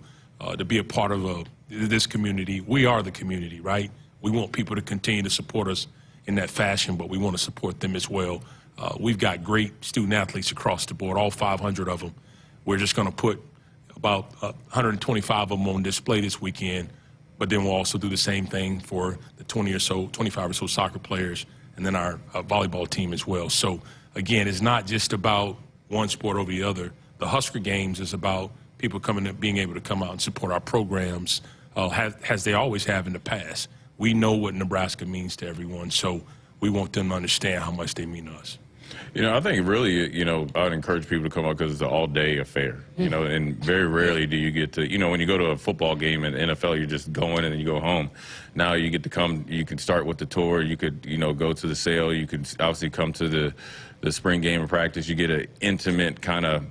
to be a part of this community. We are the community, right? We want people to continue to support us in that fashion, but we want to support them as well. We've got great student athletes across the board, all 500 of them. We're just going to put about 125 of them on display this weekend, but then we'll also do the same thing for the 25 or so soccer players, and then our volleyball team as well. So, again, it's not just about one sport over the other. The Husker Games is about people being able to come out and support our programs as they always have in the past. We know what Nebraska means to everyone, so we want them to understand how much they mean to us. I think really, I would encourage people to come out because it's an all-day affair, and very rarely do you get to, when you go to a football game in the NFL, you're just going and then you go home. Now you get to come, you can start with the tour, you could, go to the sale, you could obviously come to the spring game and practice. You get an intimate kind of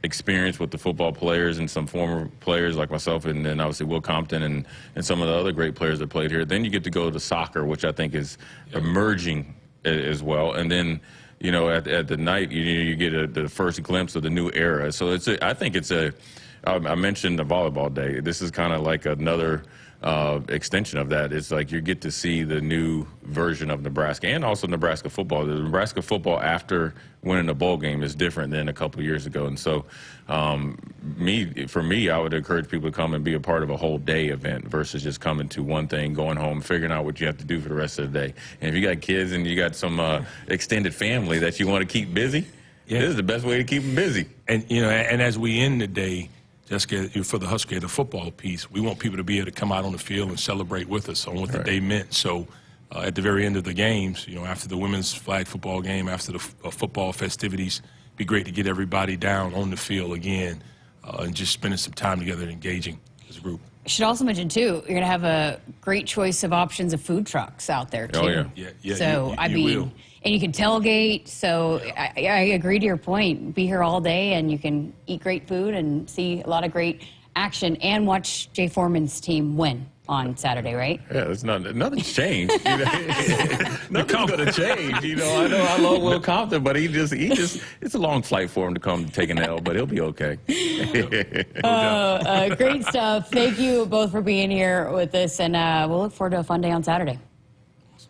experience with the football players and some former players like myself, and then obviously Will Compton and some of the other great players that played here. Then you get to go to soccer, which I think is emerging as well. And then, at the night, you get the first glimpse of the new era. So I think I mentioned the volleyball day. This is kind of like another extension of that. It's like you get to see the new version of Nebraska and also Nebraska football. The Nebraska football after winning a bowl game is different than a couple of years ago. And so for me, I would encourage people to come and be a part of a whole day event versus just coming to one thing, going home, figuring out what you have to do for the rest of the day. And if you got kids and you got some extended family that you want to keep busy, this is the best way to keep them busy. And, and as we end the day, for the Husker, the football piece, we want people to be able to come out on the field and celebrate with us on what the day meant. So at the very end of the games, after the women's flag football game, after the football festivities, it'd be great to get everybody down on the field again and just spending some time together and engaging as a group. I should also mention, too, you're going to have a great choice of options of food trucks out there, too. Oh, yeah. So, you will. And you can tailgate. So I agree to your point. Be here all day, and you can eat great food and see a lot of great action and watch Jay Foreman's team win on Saturday, right? Yeah, nothing's changed. Nothing's going to change. I know I love Will Compton, but he just it's a long flight for him to come take an L, but he'll be okay. Great stuff. Thank you both for being here with us, and we'll look forward to a fun day on Saturday.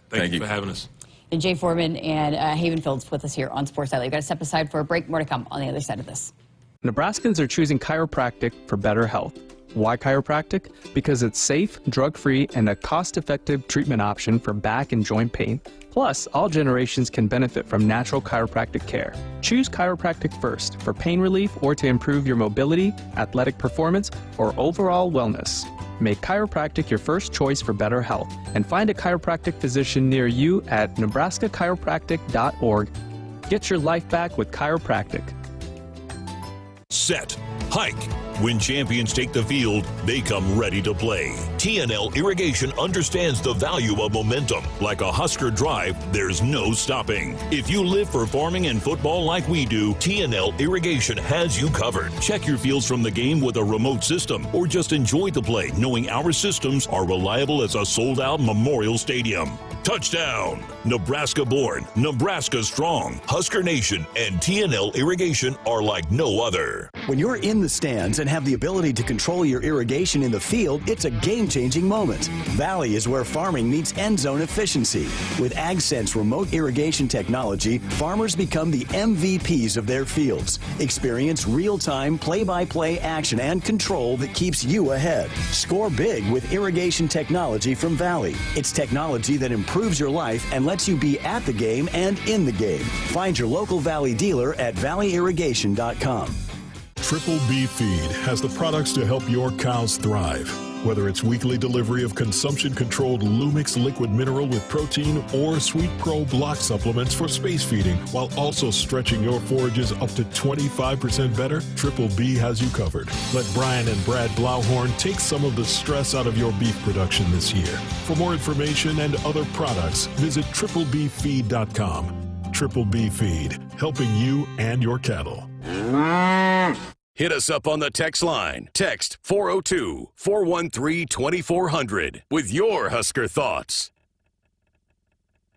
Thank you for having us. And Jay Foreman and Haven Fields with us here on Sports Nightly. We've got to step aside for a break. More to come on the other side of this. Nebraskans are choosing chiropractic for better health. Why chiropractic? Because it's safe, drug-free, and a cost-effective treatment option for back and joint pain. Plus, all generations can benefit from natural chiropractic care. Choose chiropractic first for pain relief or to improve your mobility, athletic performance, or overall wellness. Make chiropractic your first choice for better health and find a chiropractic physician near you at nebraska-chiropractic.org. Get your life back with chiropractic. Set. Hike. When champions take the field, they come ready to play. TNL Irrigation understands the value of momentum. Like a Husker drive, there's no stopping. If you live for farming and football like we do, TNL Irrigation has you covered. Check your fields from the game with a remote system, or just enjoy the play knowing our systems are reliable as a sold-out Memorial Stadium. Touchdown! Nebraska born, Nebraska strong. Husker Nation and TNL Irrigation are like no other. When you're in the stands and have the ability to control your irrigation in the field, it's a game-changing moment. Valley is where farming meets end zone efficiency. With AgSense remote irrigation technology, farmers become the MVPs of their fields. Experience real-time, play-by-play action and control that keeps you ahead. Score big with irrigation technology from Valley. It's technology that improves your life and lets you be at the game and in the game. Find your local Valley dealer at valleyirrigation.com. Triple B Feed has the products to help your cows thrive. Whether it's weekly delivery of consumption-controlled Lumix liquid mineral with protein or Sweet Pro block supplements for space feeding, while also stretching your forages up to 25% better, Triple B has you covered. Let Brian and Brad Blauhorn take some of the stress out of your beef production this year. For more information and other products, visit triplebfeed.com. Triple B Feed, helping you and your cattle. Hit us up on the text line. Text 402-413-2400 with your Husker thoughts.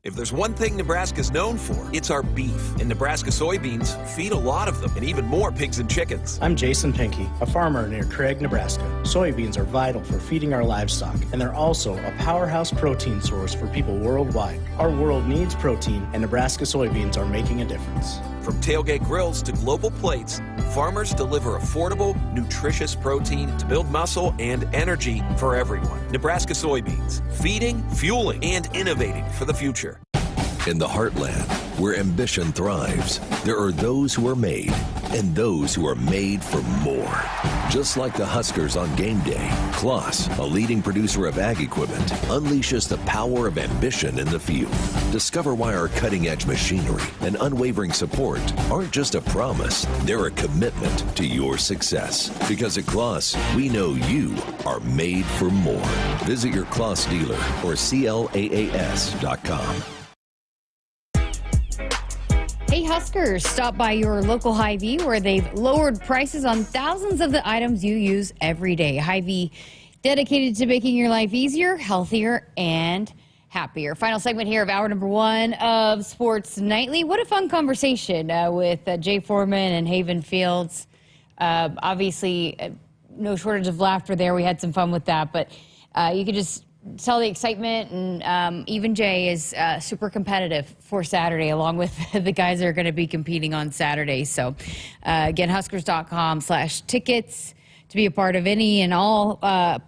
If there's one thing Nebraska's known for, it's our beef. And Nebraska soybeans feed a lot of them, and even more pigs and chickens. I'm Jason Pinky, a farmer near Craig, Nebraska. Soybeans are vital for feeding our livestock, and they're also a powerhouse protein source for people worldwide. Our world needs protein, and Nebraska soybeans are making a difference. From tailgate grills to global plates, farmers deliver affordable, nutritious protein to build muscle and energy for everyone. Nebraska soybeans, feeding, fueling, and innovating for the future. In the heartland, where ambition thrives, there are those who are made and those who are made for more. Just like the Huskers on game day, Kloss, a leading producer of ag equipment, unleashes the power of ambition in the field. Discover why our cutting-edge machinery and unwavering support aren't just a promise, they're a commitment to your success. Because at Kloss, we know you are made for more. Visit your Kloss dealer or CLAAS.com. Hey Huskers, stop by your local Hy-Vee where they've lowered prices on thousands of the items you use every day. Hy-Vee, dedicated to making your life easier, healthier, and happier. Final segment here of hour number one of Sports Nightly. What a fun conversation with Jay Foreman and Haven Fields. Obviously, no shortage of laughter there. We had some fun with that, but you could just tell the excitement, and even Jay is super competitive for Saturday, along with the guys that are going to be competing on Saturday. So, again, Huskers.com/tickets to be a part of any and all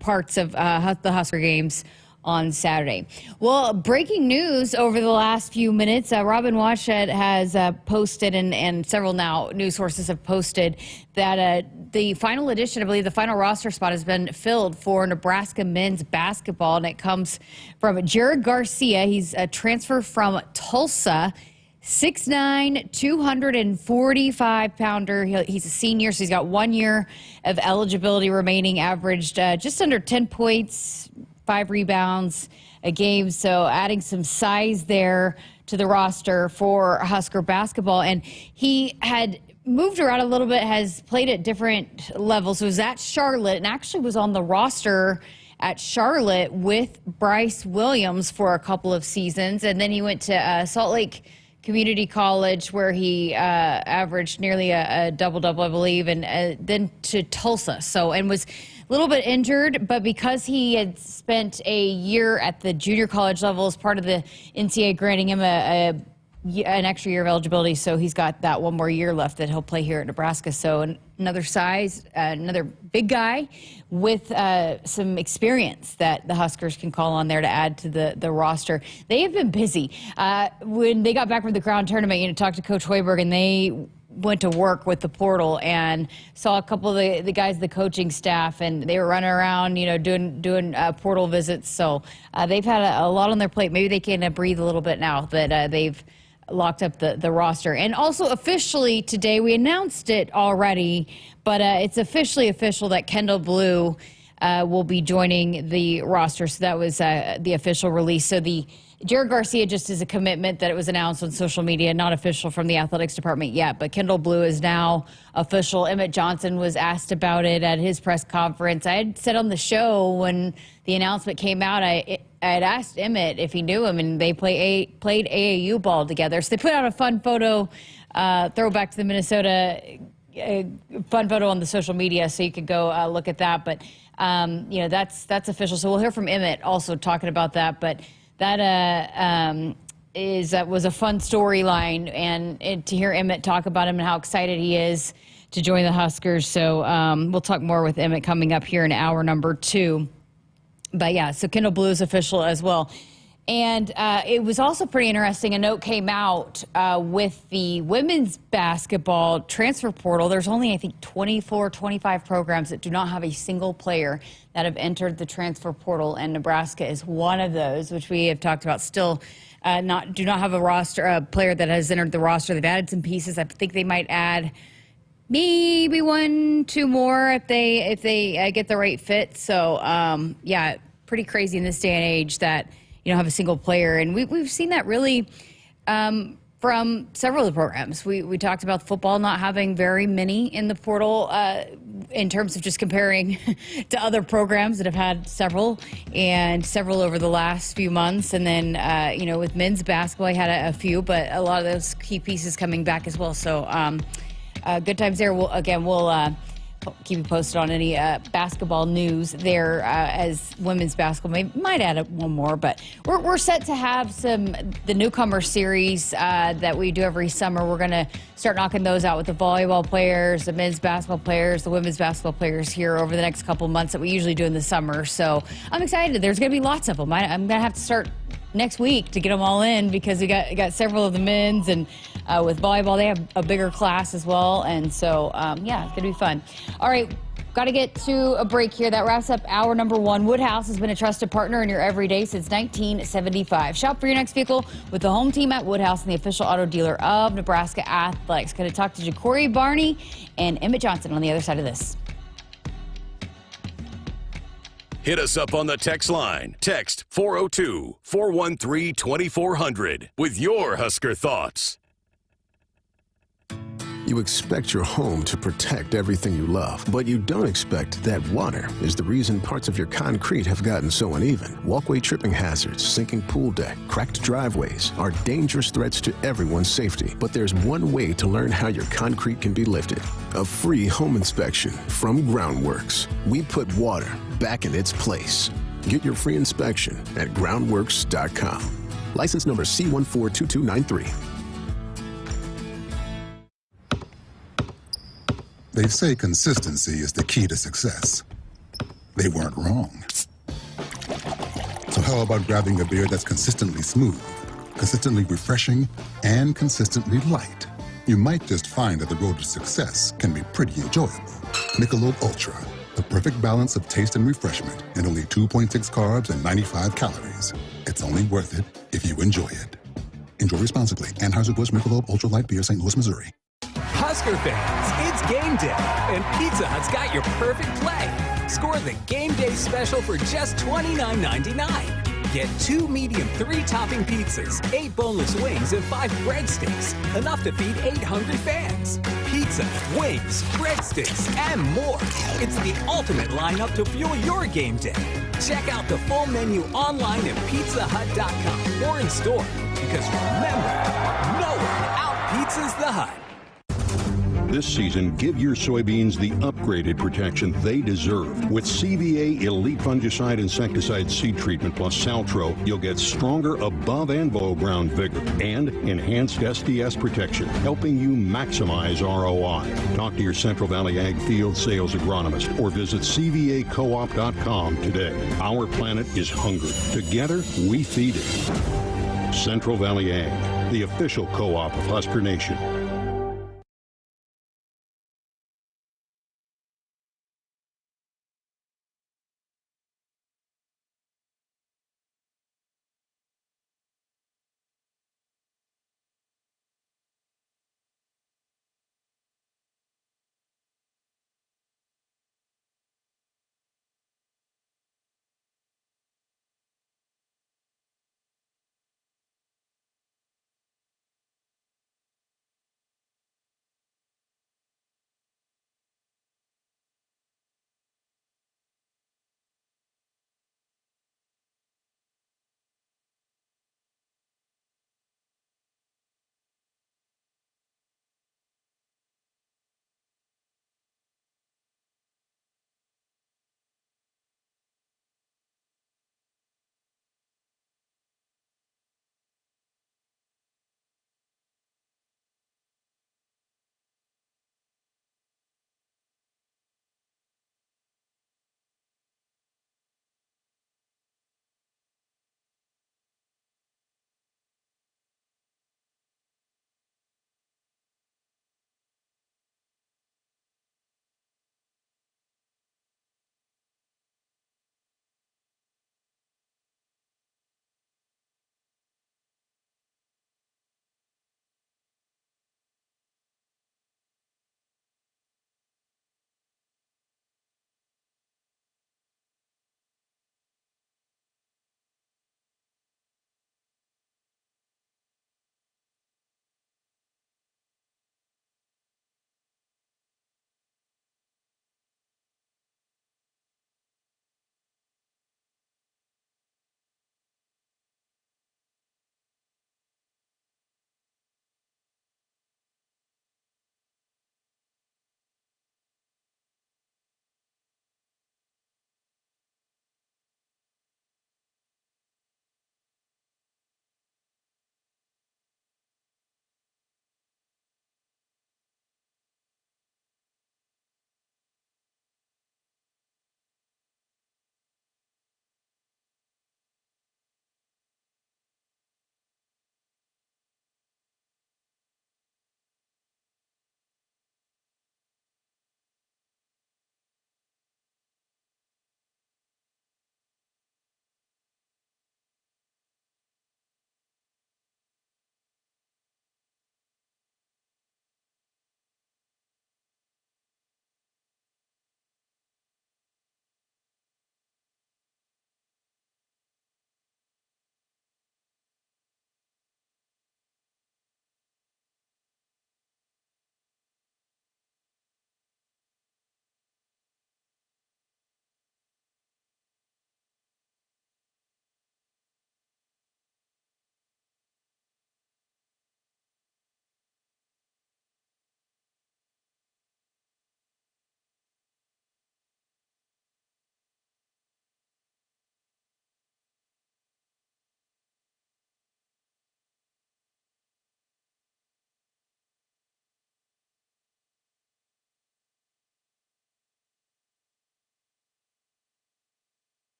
parts of the Husker games on Saturday. Well, breaking news over the last few minutes, Robin Washut has posted, and several now news sources have posted, that the final edition, I believe the final roster spot has been filled for Nebraska men's basketball, and it comes from Jared Garcia. He's a transfer from Tulsa. 6'9", 245-pounder. He's a senior, so he's got 1 year of eligibility remaining, averaged just under 10 points, 5 rebounds a game. So adding some size there to the roster for Husker basketball. And he had moved around a little bit, has played at different levels. So he was at Charlotte and actually was on the roster at Charlotte with Bryce Williams for a couple of seasons. And then he went to Salt Lake Community College, where he averaged nearly a double-double, I believe, and then to Tulsa. And was a little bit injured, but because he had spent a year at the junior college level as part of the NCAA granting him an extra year of eligibility, so he's got that 1 more year left that he'll play here at Nebraska. So another size, another big guy with some experience that the Huskers can call on there to add to the roster. They have been busy. When they got back from the Crown Tournament, talked to Coach Hoiberg, and they went to work with the portal and saw a couple of the guys, the coaching staff, and they were running around, doing portal visits. So they've had a lot on their plate. Maybe they can breathe a little bit now that they've locked up the roster. And also officially today, we announced it already, but it's officially official that Kendall Blue will be joining the roster. So that was the official release. So the Jared Garcia just is a commitment that it was announced on social media, not official from the athletics department yet, but Kendall Blue is now official. Emmett Johnson was asked about it at his press conference. I had said on the show when the announcement came out, I had asked Emmett if he knew him, and they played AAU ball together. So they put out a fun photo, throwback to the Minnesota, fun photo on the social media, so you could go look at that. But that's official. So we'll hear from Emmett also talking about that. But that was a fun storyline, and to hear Emmett talk about him and how excited he is to join the Huskers. So we'll talk more with Emmett coming up here in hour number 2. But yeah, so Kendall Blue is official as well. And it was also pretty interesting. A note came out with the women's basketball transfer portal. There's only, I think, 24, 25 programs that do not have a single player that have entered the transfer portal, and Nebraska is one of those, which we have talked about. Still do not have a player that has entered the roster. They've added some pieces. I think they might add maybe 1, 2 more if they get the right fit. So yeah, pretty crazy in this day and age that you don't have a single player, and we've seen that really from several of the programs. We talked about football not having very many in the portal in terms of just comparing to other programs that have had several over the last few months. And then, with men's basketball, I had a few, but a lot of those key pieces coming back as well. So good times there. We'll keep you posted on any basketball news there as women's basketball might add one more, but we're set to have the newcomer series that we do every summer. We're going to start knocking those out with the volleyball players, the men's basketball players, the women's basketball players here over the next couple months that we usually do in the summer. So I'm excited. There's going to be lots of them. I'm going to have to start next week to get them all in, because we got several of the men's, and with volleyball they have a bigger class as well, and so yeah, it's gonna be fun. All right, got to get to a break here. That wraps up hour number 1. Woodhouse has been a trusted partner in your everyday since 1975. Shop for your next vehicle with the home team at Woodhouse, and the official auto dealer of Nebraska Athletics. Going to talk to Jacory, Barney, and Emmett Johnson on the other side of this. Hit us up on the text line. Text 402-413-2400 with your Husker thoughts. You expect your home to protect everything you love, but you don't expect that water is the reason parts of your concrete have gotten so uneven. Walkway tripping hazards, sinking pool deck, cracked driveways are dangerous threats to everyone's safety. But there's one way to learn how your concrete can be lifted. A free home inspection from Groundworks. We put water back in its place. Get your free inspection at groundworks.com. License number C142293. They say consistency is the key to success. They weren't wrong. So How about grabbing a beer that's consistently smooth, consistently refreshing, and consistently light? You might just find that the road to success can be pretty enjoyable. Michelob Ultra, the perfect balance of taste and refreshment, and only 2.6 carbs and 95 calories. It's only worth it if you enjoy it. Enjoy responsibly. Anheuser-Busch Michelob Ultra Light Beer, St. Louis, Missouri. Husker fans, it's game day, and Pizza Hut's got your perfect play. Score the game day special for just $29.99. Get 2 medium 3-topping pizzas, 8 boneless wings, and 5 breadsticks. Enough to feed 8 hungry fans. Pizza, wings, breadsticks, and more. It's the ultimate lineup to fuel your game day. Check out the full menu online at pizzahut.com or in store. Because remember, no one out-pizzas the Hut. This season, give your soybeans the upgraded protection they deserve. With CVA Elite Fungicide Insecticide Seed Treatment plus Saltro, you'll get stronger above and below ground vigor and enhanced SDS protection, helping you maximize ROI. Talk to your Central Valley Ag Field Sales Agronomist or visit CVACoop.com today. Our planet is hungry. Together, we feed it. Central Valley Ag, the official co-op of Husker Nation.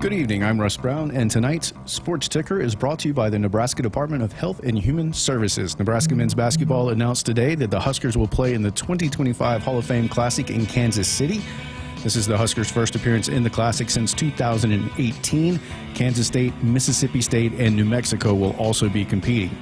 Good evening, I'm Russ Brown, and tonight's Sports Ticker is brought to you by the Nebraska Department of Health and Human Services. Nebraska men's basketball announced today that the Huskers will play in the 2025 Hall of Fame Classic in Kansas City. This is the Huskers' first appearance in the Classic since 2018. Kansas State, Mississippi State, and New Mexico will also be competing.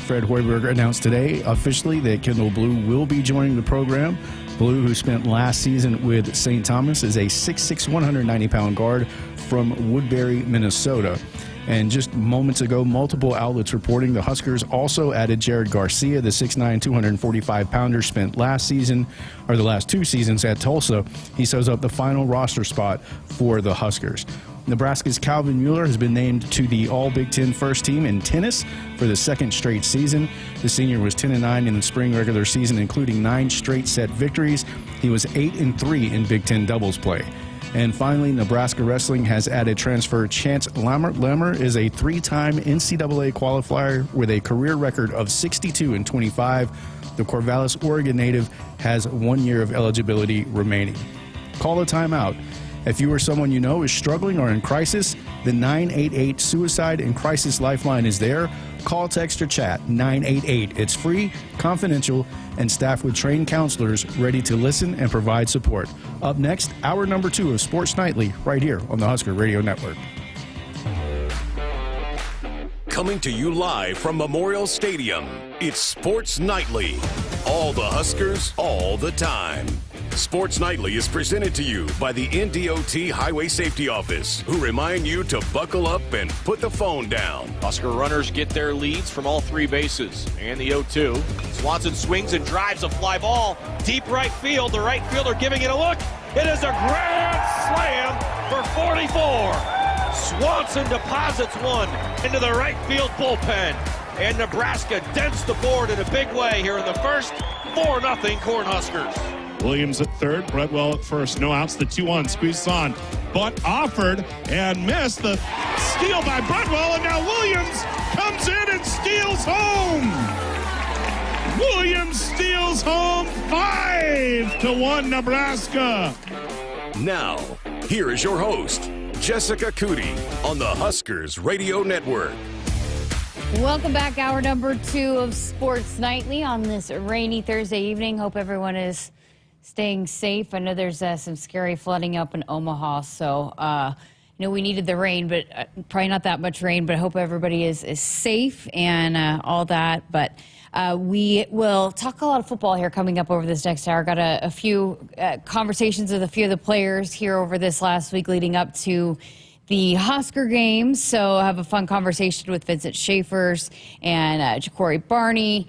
Fred Hoiberg announced today officially that Kendall Blue will be joining the program. Blue, who spent last season with St. Thomas, is a 6'6", 190-pound guard from Woodbury, Minnesota. And just moments ago, multiple outlets reporting the Huskers also added Jared Garcia, the 6'9", 245-pounder spent last season, or the last two seasons at Tulsa. He sews up the final roster spot for the Huskers. Nebraska's Calvin Mueller has been named to the All-Big Ten first team in tennis for the second straight season. The senior was 10-9 in the spring regular season, including 9 straight set victories. He was 8-3 in Big Ten doubles play. And finally, Nebraska wrestling has added transfer Chance Lammer. Lammer is a 3-time NCAA qualifier with a career record of 62-25. The Corvallis, Oregon native has 1 year of eligibility remaining. Call a timeout. If you or someone you know is struggling or in crisis, the 988 Suicide and Crisis Lifeline is there. Call, text, or chat 988. It's free, confidential, and staffed with trained counselors ready to listen and provide support. Up next, hour number 2 of Sports Nightly right here on the Husker Radio Network. Coming to you live from Memorial Stadium, it's Sports Nightly. All the Huskers, all the time. Sports Nightly is presented to you by the NDOT Highway Safety Office, who remind you to buckle up and put the phone down. Husker runners get their leads from all 3 bases. And the 0-2. Swanson swings and drives a fly ball. Deep right field. The right fielder giving it a look. It is a grand slam for 44. Swanson deposits one into the right field bullpen. And Nebraska dents the board in a big way here in the first. 4-0 Cornhuskers. Williams at third, Bredwell at first. No outs, the 2-1 squeezed on, but offered and missed. The steal by Bredwell, and now Williams comes in and steals home. Williams steals home 5-1 Nebraska. Now, here is your host, Jessica Coody, on the Huskers Radio Network. Welcome back, hour number 2 of Sports Nightly on this rainy Thursday evening. Hope everyone is staying safe. I know there's some scary flooding up in Omaha, so we needed the rain, but probably not that much rain, but I hope everybody is safe and all that. But we will talk a lot of football here coming up over this next hour. Got a few conversations with a few of the players here over this last week leading up to the Husker games, so I have a fun conversation with Vincent Schaefers and Jacory Barney,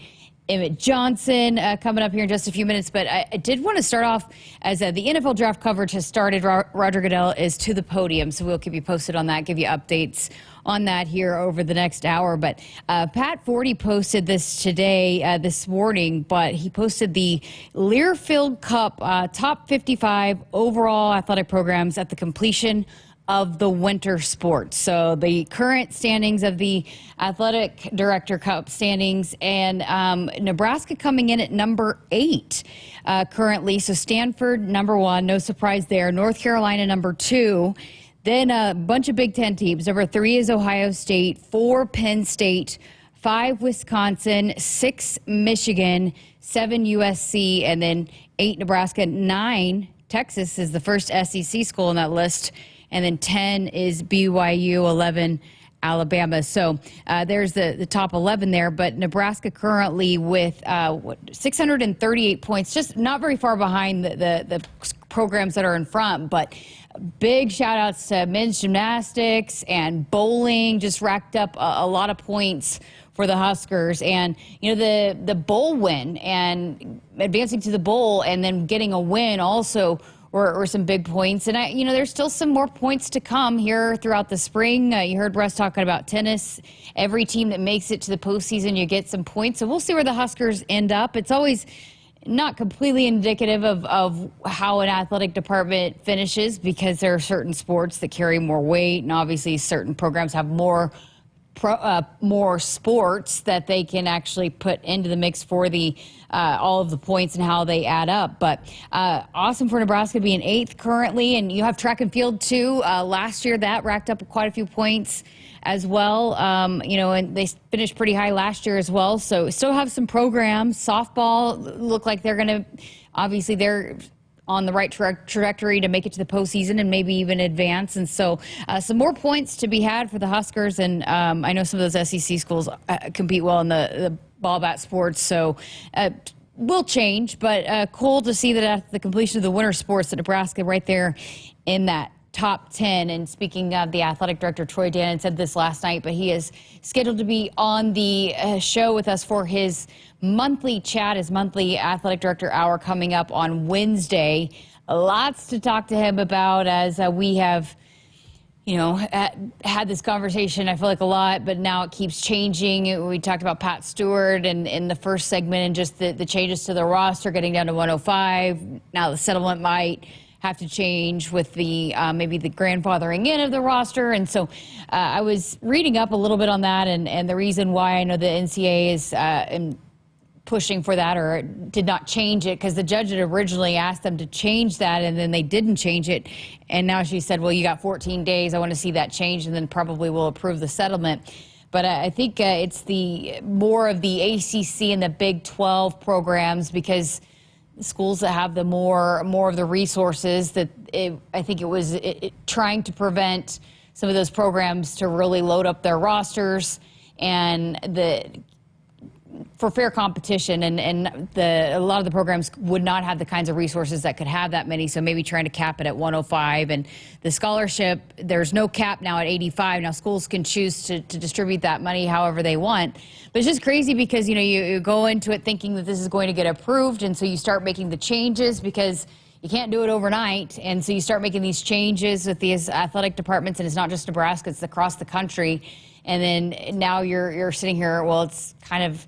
Emmett Johnson coming up here in just a few minutes. But I did want to start off as the NFL draft coverage has started. Roger Goodell is to the podium, so we'll keep you posted on that, give you updates on that here over the next hour. But Pat Forty posted this today, this morning, but he posted the Learfield Cup top 55 overall athletic programs at the completion of the winter sports. So the current standings of the Athletic Director Cup standings, and Nebraska coming in at number 8 currently. So Stanford, number 1, no surprise there. North Carolina, number 2. Then a bunch of Big Ten teams. Number 3 is Ohio State, 4 Penn State, 5 Wisconsin, 6 Michigan, 7 USC, and then 8 Nebraska, 9 Texas is the first SEC school on that list. And then 10 is BYU, 11 Alabama. So there's the top 11 there. But Nebraska currently with 638 points, just not very far behind the programs that are in front. But big shout outs to men's gymnastics and bowling, just racked up a lot of points for the Huskers. And, the bowl win and advancing to the bowl and then getting a win also were some big points. And, there's still some more points to come here throughout the spring. You heard Russ talking about tennis. Every team that makes it to the postseason, you get some points. So we'll see where the Huskers end up. It's always not completely indicative of how an athletic department finishes, because there are certain sports that carry more weight, and obviously certain programs have more more sports that they can actually put into the mix for the all of the points and how they add up. But awesome for Nebraska being 8th currently, and you have track and field too. Last year that racked up quite a few points as well, and they finished pretty high last year as well. So still have some programs. Softball look like they're going to, obviously they're on the right trajectory to make it to the postseason and maybe even advance. And so some more points to be had for the Huskers. And I know some of those SEC schools compete well in the ball bat sports. So will change, but cool to see that at the completion of the winter sports that Nebraska right there in that top 10. And speaking of the athletic director, Troy Dannon said this last night, but he is scheduled to be on the show with us for his monthly chat, his monthly athletic director hour coming up on Wednesday. Lots to talk to him about as we have, had this conversation, I feel like a lot, but now it keeps changing. We talked about Pat Stewart in the first segment and just the changes to the roster, getting down to 105. Now the settlement might have to change with the maybe the grandfathering in of the roster. And so I was reading up a little bit on that and the reason why I know the NCAA is pushing for that or did not change it, because the judge had originally asked them to change that and then they didn't change it. And now she said, well, you got 14 days. I want to see that change and then probably will approve the settlement. But I think it's the more of the ACC and the Big 12 programs, because schools that have the more of the resources that I think it was trying to prevent some of those programs to really load up their rosters and for fair competition, and a lot of the programs would not have the kinds of resources that could have that many, so maybe trying to cap it at 105. And the scholarship, there's no cap now at 85. Now schools can choose to distribute that money however they want. But it's just crazy because, you go into it thinking that this is going to get approved, and so you start making the changes because you can't do it overnight. And so you start making these changes with these athletic departments, and it's not just Nebraska, it's across the country. And then now you're sitting here, well, it's kind of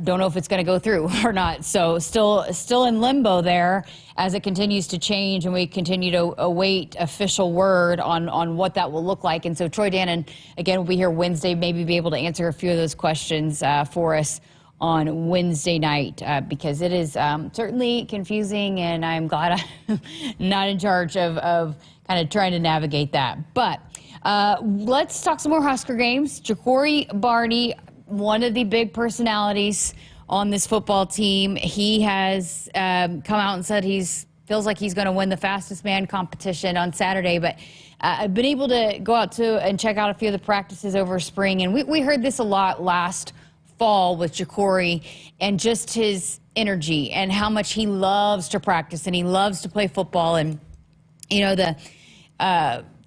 don't know if it's going to go through or not. So still in limbo there as it continues to change, and we continue to await official word on what that will look like. And so Troy Dannon, again, will be here Wednesday, maybe be able to answer a few of those questions for us on Wednesday night, because it is certainly confusing, and I'm glad I'm not in charge of kind of trying to navigate that. But let's talk some more Husker games. Jacory, Barney, one of the big personalities on this football team. He has come out and said feels like he's going to win the fastest man competition on Saturday. But I've been able to go out and check out a few of the practices over spring. And we heard this a lot last fall with Jacory and just his energy and how much he loves to practice and he loves to play football. And,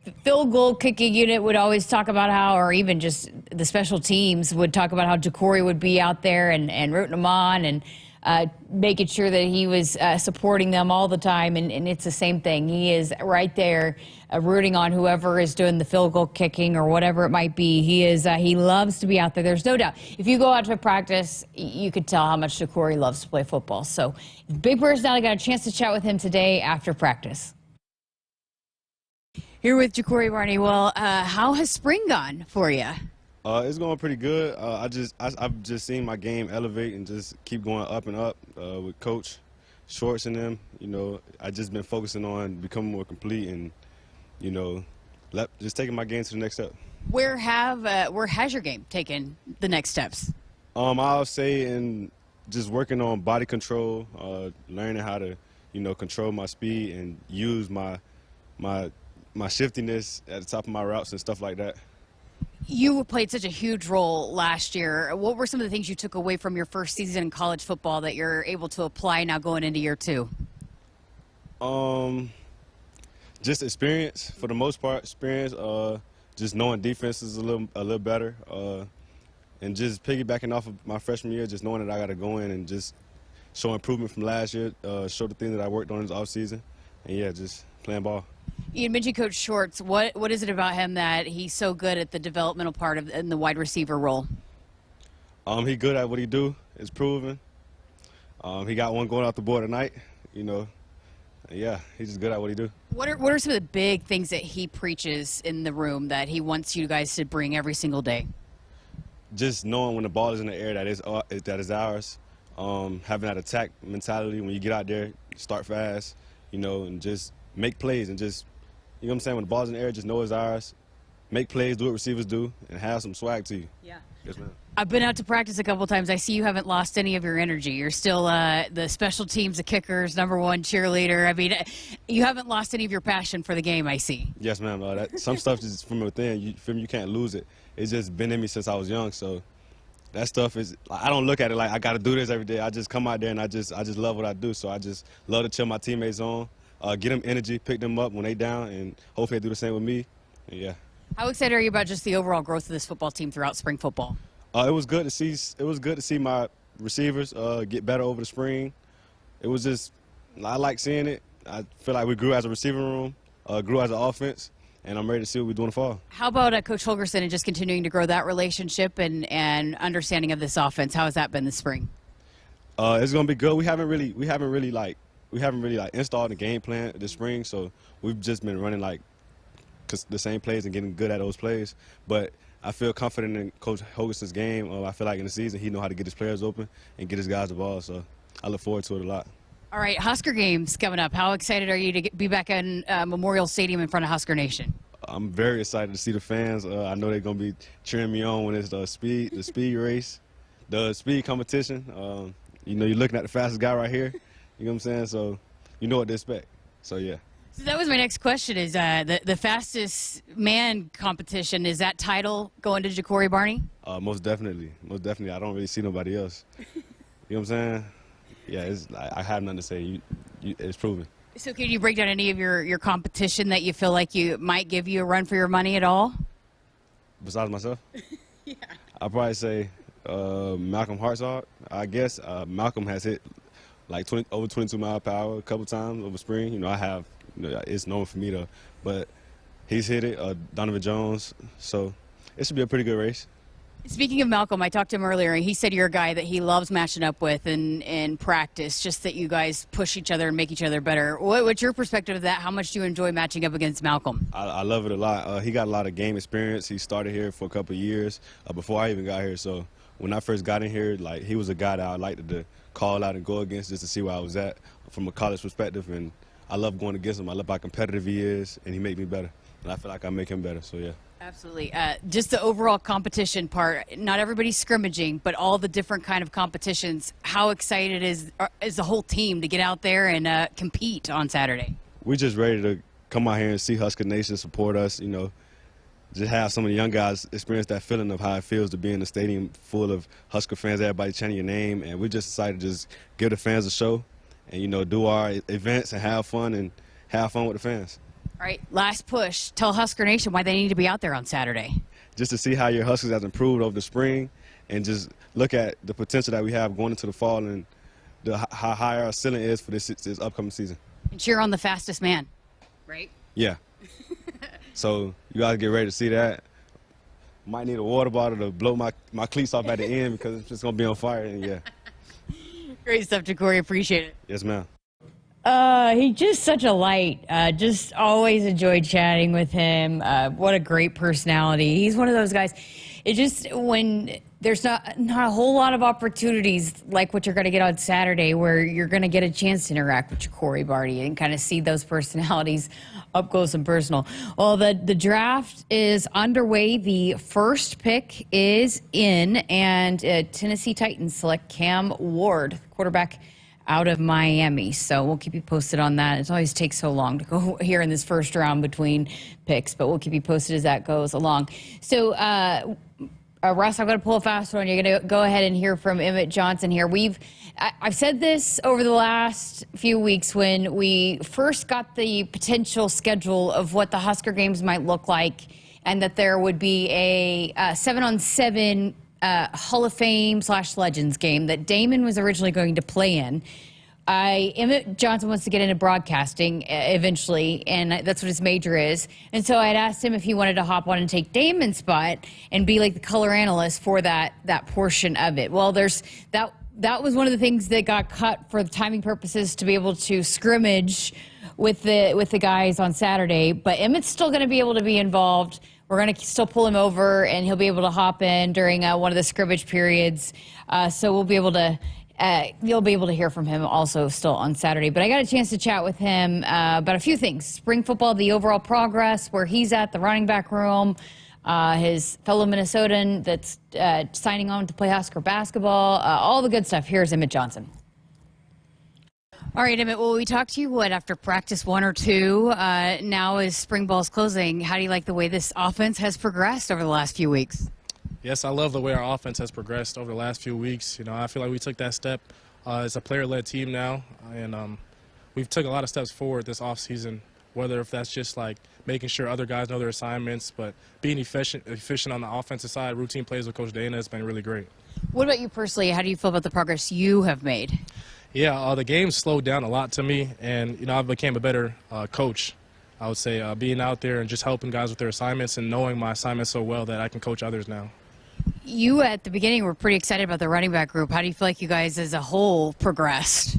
the field goal kicking unit would always talk about how, or even just the special teams would talk about how Jacory would be out there and rooting them on and making sure that he was supporting them all the time. And it's the same thing. He is right there rooting on whoever is doing the field goal kicking or whatever it might be. He loves to be out there. There's no doubt. If you go out to a practice, you could tell how much Jacory loves to play football. So big personality. Got a chance to chat with him today after practice. Here with Jacory, Barney. Well, how has spring gone for you? It's going pretty good. I've just seen my game elevate and just keep going up and up with Coach Shorts and them. I just been focusing on becoming more complete and, just taking my game to the next step. Where has your game taken the next steps? I'll say in just working on body control, learning how to, control my speed and use my shiftiness at the top of my routes and stuff like that. You played such a huge role last year. What were some of the things you took away from your first season in college football that you're able to apply now going into year two? Just experience for the most part. Experience, just knowing defenses a little better, and just piggybacking off of my freshman year, just knowing that I got to go in and just show improvement from last year, show the things that I worked on this offseason, and just playing ball. You mentioned Coach Shorts. What is it about him that he's so good at the developmental part in the wide receiver role? He's good at what he do. It's proven. He got one going off the board tonight. Yeah, he's just good at what he do. What are some of the big things that he preaches in the room that he wants you guys to bring every single day? just knowing when the ball is in the air that is ours. Having that attack mentality when you get out there, start fast, you know, and just make plays and just, you know what I'm saying, when the ball's in the air, just know it's ours. Make plays, do what receivers do, and have some swag to you. Yeah. Yes, ma'am. I've been out to practice a couple times. I see you haven't lost any of your energy. You're still the special teams, the kickers, #1 cheerleader. I mean, you haven't lost any of your passion for the game, I see. Yes, ma'am. Some stuff is from within. You can't lose it. It's just been in me since I was young, so that stuff is, I don't look at it like I got to do this every day. I just come out there and I just love what I do. So I just love to chill my teammates on, get them energy, pick them up when they down, and hopefully they do the same with me. And yeah. How excited are you about just the overall growth of this football team throughout spring football? It was good to see. It was good to see my receivers get better over the spring. It was just, I like seeing it. I feel like we grew as a receiving room, grew as an offense, and I'm ready to see what we do in the fall. How about Coach Holgerson and just continuing to grow that relationship and understanding of this offense? How has that been this spring? It's gonna be good. We haven't really installed the game plan this spring, so we've just been running like the same plays and getting good at those plays. But I feel confident in Coach Holgerson's game. I feel like in the season he knows how to get his players open and get his guys the ball. So I look forward to it a lot. All right, Husker games coming up. How excited are you to be back in Memorial Stadium in front of Husker Nation? I'm very excited to see the fans. I know they're gonna be cheering me on when it's the speed race, the speed competition. You know, you're looking at the fastest guy right here. You know what I'm saying? So you know what to expect. So yeah. So that was my next question, is the fastest man competition, is that title going to Jacory, Barney? Most definitely. Most definitely. I don't really see nobody else. You know what I'm saying? Yeah, I have nothing to say. It's proven. So can you break down any of your competition that you feel like you might give you a run for your money at all? Besides myself? Yeah. I'd probably say Malcolm Hartzog. I guess Malcolm has hit like over 22 miles per hour a couple times over spring. You know, I have. It's known for me though, but he's hit it. Donovan Jones, so it should be a pretty good race. Speaking of Malcolm, I talked to him earlier, and he said you're a guy that he loves matching up with in practice, just that you guys push each other and make each other better. What's your perspective of that? How much do you enjoy matching up against Malcolm? I love it a lot. He got a lot of game experience. He started here for a couple of years before I even got here, so when I first got in here, like, he was a guy that I liked to call out and go against just to see where I was at from a college perspective, and I love going against him. I love how competitive he is, and he makes me better. And I feel like I make him better, so yeah. Absolutely. Just the overall competition part, not everybody's scrimmaging, but all the different kind of competitions. How excited is the whole team to get out there and compete on Saturday? We're just ready to come out here and see Husker Nation support us, you know, just have some of the young guys experience that feeling of how it feels to be in a stadium full of Husker fans, everybody chanting your name, and we just decided to just give the fans a show and, you know, do our events and have fun with the fans. All right, last push. Tell Husker Nation why they need to be out there on Saturday. Just to see how your Huskers has improved over the spring and just look at the potential that we have going into the fall and how high our ceiling is for this upcoming season. And cheer on the fastest man, right? Yeah. So you guys get ready to see that. Might need a water bottle to blow my cleats off at the end because it's just going to be on fire. And yeah. Great stuff, Jacory. Appreciate it. Yes, ma'am. He's just such a light. Just always enjoyed chatting with him. What a great personality. He's one of those guys. It just, when there's not a whole lot of opportunities like what you're going to get on Saturday, where you're going to get a chance to interact with Jacory, Barney, and kind of see those personalities up close and personal. Well, the draft is underway. The first pick is in, and Tennessee Titans select Cam Ward, quarterback out of Miami. So we'll keep you posted on that. It always takes so long to go here in this first round between picks, but we'll keep you posted as that goes along. So, Russ, I'm going to pull a fast one. You're going to go ahead and hear from Emmett Johnson here. I've said this over the last few weeks when we first got the potential schedule of what the Husker games might look like, and that there would be a 7-on-7 Hall of Fame / Legends game that Damon was originally going to play in. Emmett Johnson wants to get into broadcasting eventually, and that's what his major is. And so I had asked him if he wanted to hop on and take Damon's spot and be like the color analyst for that portion of it. Well, that was one of the things that got cut for the timing purposes to be able to scrimmage with the guys on Saturday. But Emmett's still going to be able to be involved We're going to still pull him over, and he'll be able to hop in during one of the scrimmage periods. So we'll be able to you'll be able to hear from him also still on Saturday. But I got a chance to chat with him about a few things. Spring football, the overall progress, where he's at, the running back room, his fellow Minnesotan that's signing on to play Husker basketball, all the good stuff. Here's Emmett Johnson. All right, Emmett, well, we talked to you, after practice 1 or 2? Now as spring ball's closing, how do you like the way this offense has progressed over the last few weeks? Yes, I love the way our offense has progressed over the last few weeks. I feel like we took that step as a player-led team now, and we've took a lot of steps forward this offseason, whether if that's just like making sure other guys know their assignments, but being efficient on the offensive side, routine plays with Coach Dana has been really great. What about you personally? How do you feel about the progress you have made? Yeah, the game slowed down a lot to me, and I became a better coach. I would say being out there and just helping guys with their assignments and knowing my assignments so well that I can coach others now. You at the beginning were pretty excited about the running back group. How do you feel like you guys as a whole progressed?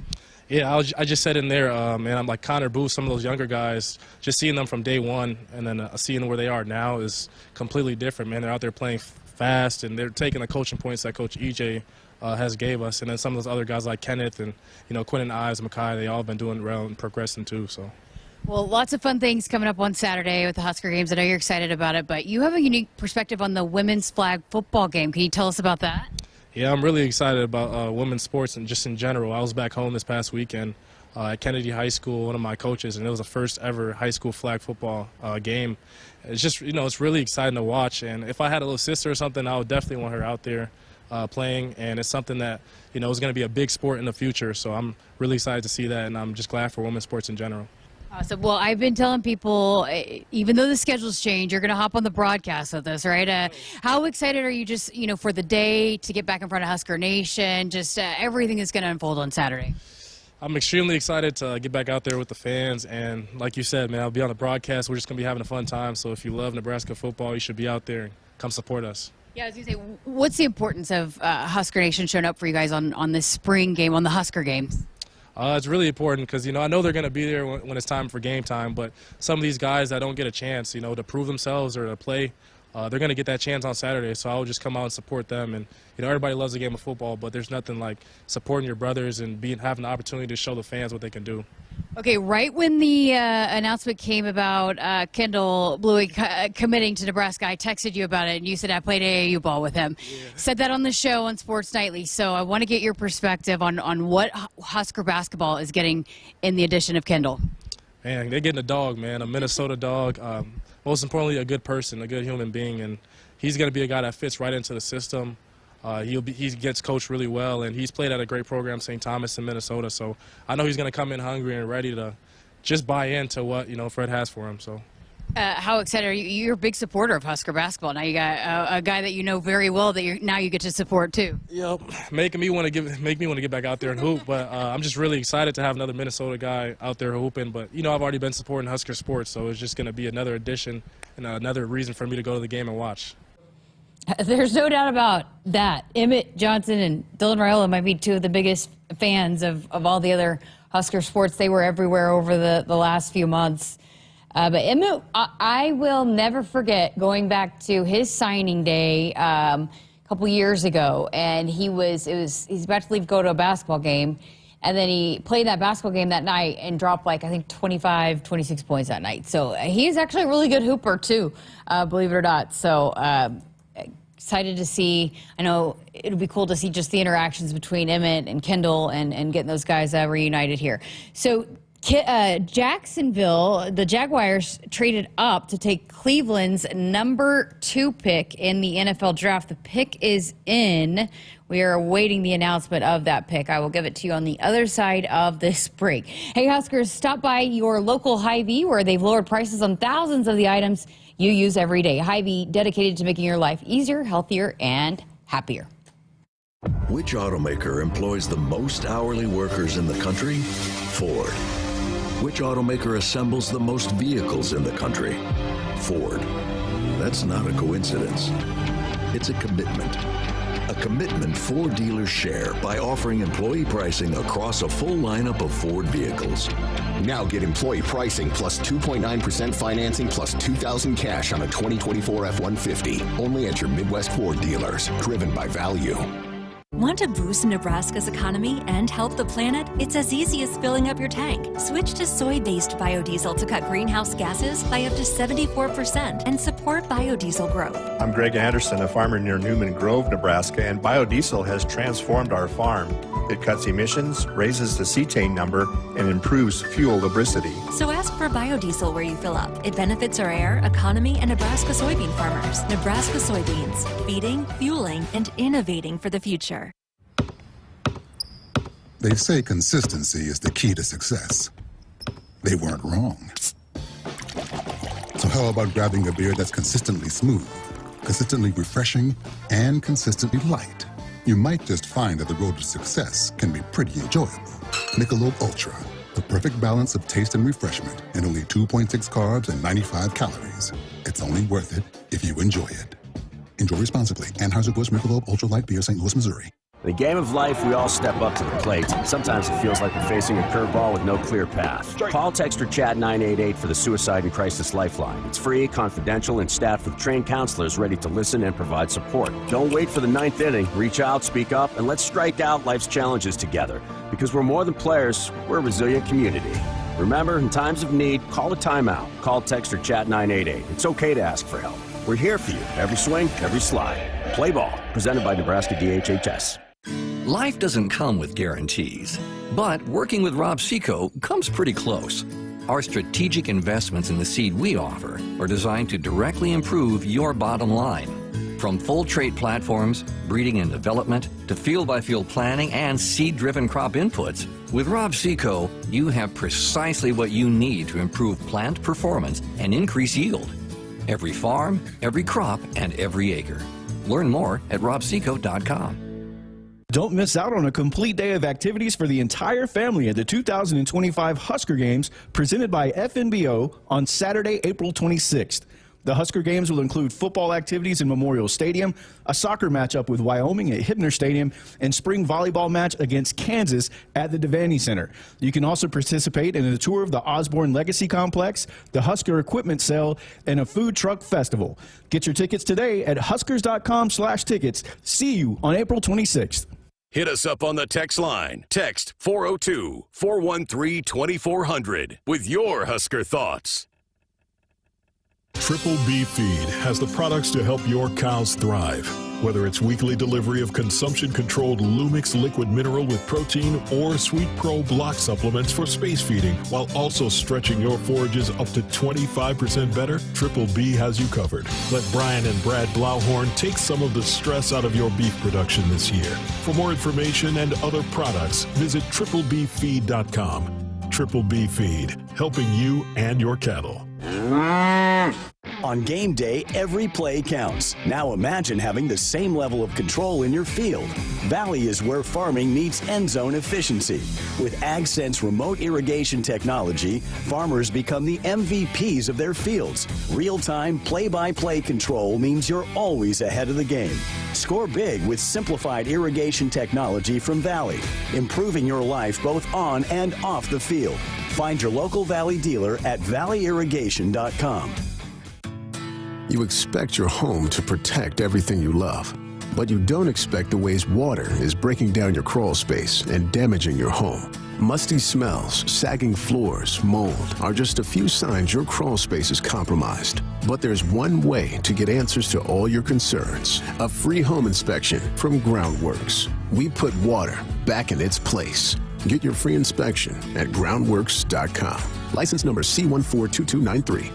Yeah, I just said in there, man, I'm like Connor Booth, some of those younger guys, just seeing them from day one and then seeing where they are now is completely different, man. They're out there playing fast, and they're taking the coaching points that Coach EJ has gave us. And then some of those other guys like Kenneth and, Quentin Ives, Makai, they all been doing well and progressing too, so. Well, lots of fun things coming up on Saturday with the Husker games. I know you're excited about it, but you have a unique perspective on the women's flag football game. Can you tell us about that? Yeah, I'm really excited about women's sports and just in general. I was back home this past weekend at Kennedy High School, one of my coaches, and it was the first ever high school flag football game. It's just, it's really exciting to watch. And if I had a little sister or something, I would definitely want her out there playing. And it's something that, is going to be a big sport in the future. So I'm really excited to see that, and I'm just glad for women's sports in general. Awesome. Well, I've been telling people, even though the schedules change, you're going to hop on the broadcast with us, right? How excited are you just, for the day to get back in front of Husker Nation, just everything that's going to unfold on Saturday? I'm extremely excited to get back out there with the fans. And like you said, man, I'll be on the broadcast. We're just going to be having a fun time. So if you love Nebraska football, you should be out there and come support us. Yeah, I was going to say, what's the importance of Husker Nation showing up for you guys on this spring game, on the Husker games? It's really important because, I know they're going to be there when it's time for game time, but some of these guys that don't get a chance, to prove themselves or to play, they're going to get that chance on Saturday. So I'll just come out and support them. And, everybody loves the game of football, but there's nothing like supporting your brothers and having the opportunity to show the fans what they can do. Okay, right when the announcement came about Kendall Bluey committing to Nebraska, I texted you about it, and you said I played AAU ball with him. Yeah. Said that on the show on Sports Nightly, so I want to get your perspective on what Husker basketball is getting in the addition of Kendall. Man, they're getting a dog, man, a Minnesota dog. Most importantly, a good person, a good human being, and he's going to be a guy that fits right into the system. He gets coached really well, and he's played at a great program, St. Thomas in Minnesota. So I know he's going to come in hungry and ready to just buy into what Fred has for him. So. How excited are you? You're a big supporter of Husker basketball. Now you got a guy that you know very well that now you get to support too. Yep, make me want to get back out there and hoop. But I'm just really excited to have another Minnesota guy out there hooping. But I've already been supporting Husker sports, so it's just going to be another addition and another reason for me to go to the game and watch. There's no doubt about that. Emmett Johnson and Dylan Raiola might be two of the biggest fans of all the other Husker sports. They were everywhere over the last few months. But Emmett, I will never forget going back to his signing day a couple years ago, and he's about to leave to go to a basketball game, and then he played that basketball game that night and dropped I think 25, 26 points that night. So he's actually a really good hooper too, believe it or not. So excited to see. I know it'll be cool to see just the interactions between Emmett and Kendall and getting those guys reunited here. So Jacksonville, the Jaguars traded up to take Cleveland's number 2 pick in the NFL draft. The pick is in. We are awaiting the announcement of that pick. I will give it to you on the other side of this break. Hey, Huskers, stop by your local Hy-Vee where they've lowered prices on thousands of the items you use every day. Hy-Vee, dedicated to making your life easier, healthier, and happier. Which automaker employs the most hourly workers in the country? Ford. Which automaker assembles the most vehicles in the country? Ford. That's not a coincidence. It's a commitment. A commitment Ford dealers share by offering employee pricing across a full lineup of Ford vehicles. Now get employee pricing plus 2.9% financing plus $2,000 cash on a 2024 F-150. Only at your Midwest Ford dealers. Driven by value. Want to boost Nebraska's economy and help the planet? It's as easy as filling up your tank. Switch to soy-based biodiesel to cut greenhouse gases by up to 74% and support biodiesel growth. I'm Greg Anderson, a farmer near Newman Grove, Nebraska, and biodiesel has transformed our farm. It cuts emissions, raises the cetane number, and improves fuel lubricity. So ask for biodiesel where you fill up. It benefits our air, economy, and Nebraska soybean farmers. Nebraska soybeans, feeding, fueling, and innovating for the future. They say consistency is the key to success. They weren't wrong. So how about grabbing a beer that's consistently smooth, consistently refreshing, and consistently light? You might just find that the road to success can be pretty enjoyable. Michelob Ultra, the perfect balance of taste and refreshment, and only 2.6 carbs and 95 calories. It's only worth it if you enjoy it. Enjoy responsibly. Anheuser-Busch Michelob Ultra Light Beer, St. Louis, Missouri. In the game of life, we all step up to the plate. Sometimes it feels like we're facing a curveball with no clear path. Call, text, or chat 988 for the Suicide and Crisis Lifeline. It's free, confidential, and staffed with trained counselors ready to listen and provide support. Don't wait for the ninth inning. Reach out, speak up, and let's strike out life's challenges together. Because we're more than players, we're a resilient community. Remember, in times of need, call a timeout. Call, text, or chat 988. It's okay to ask for help. We're here for you. Every swing, every slide. Play ball. Presented by Nebraska DHHS. Life doesn't come with guarantees, but working with Rob Seco comes pretty close. Our strategic investments in the seed we offer are designed to directly improve your bottom line. From full trait platforms, breeding and development, to field-by-field planning and seed-driven crop inputs, with Rob Seco, you have precisely what you need to improve plant performance and increase yield. Every farm, every crop, and every acre. Learn more at robseco.com. Don't miss out on a complete day of activities for the entire family at the 2025 Husker Games presented by FNBO on Saturday, April 26th. The Husker Games will include football activities in Memorial Stadium, a soccer matchup with Wyoming at Hibner Stadium, and spring volleyball match against Kansas at the Devaney Center. You can also participate in a tour of the Osborne Legacy Complex, the Husker Equipment Sale, and a food truck festival. Get your tickets today at huskers.com/tickets. See you on April 26th. Hit us up on the text line. Text 402-413-2400 with your Husker thoughts. Triple B Feed has the products to help your cows thrive. Whether it's weekly delivery of consumption-controlled Lumix liquid mineral with protein or Sweet Pro block supplements for space feeding, while also stretching your forages up to 25% better, Triple B has you covered. Let Brian and Brad Blauhorn take some of the stress out of your beef production this year. For more information and other products, visit triplebfeed.com. Triple B Feed, helping you and your cattle. On game day, every play counts. Now imagine having the same level of control in your field. Valley is where farming meets end zone efficiency. With AgSense remote irrigation technology, farmers become the MVPs of their fields. Real-time, play-by-play control means you're always ahead of the game. Score big with simplified irrigation technology from Valley, improving your life both on and off the field. Find your local Valley dealer at valleyirrigation.com. You expect your home to protect everything you love, but you don't expect the ways water is breaking down your crawl space and damaging your home. Musty smells, sagging floors, mold are just a few signs your crawl space is compromised. But there's one way to get answers to all your concerns. A free home inspection from Groundworks. We put water back in its place. Get your free inspection at groundworks.com. License number C142293.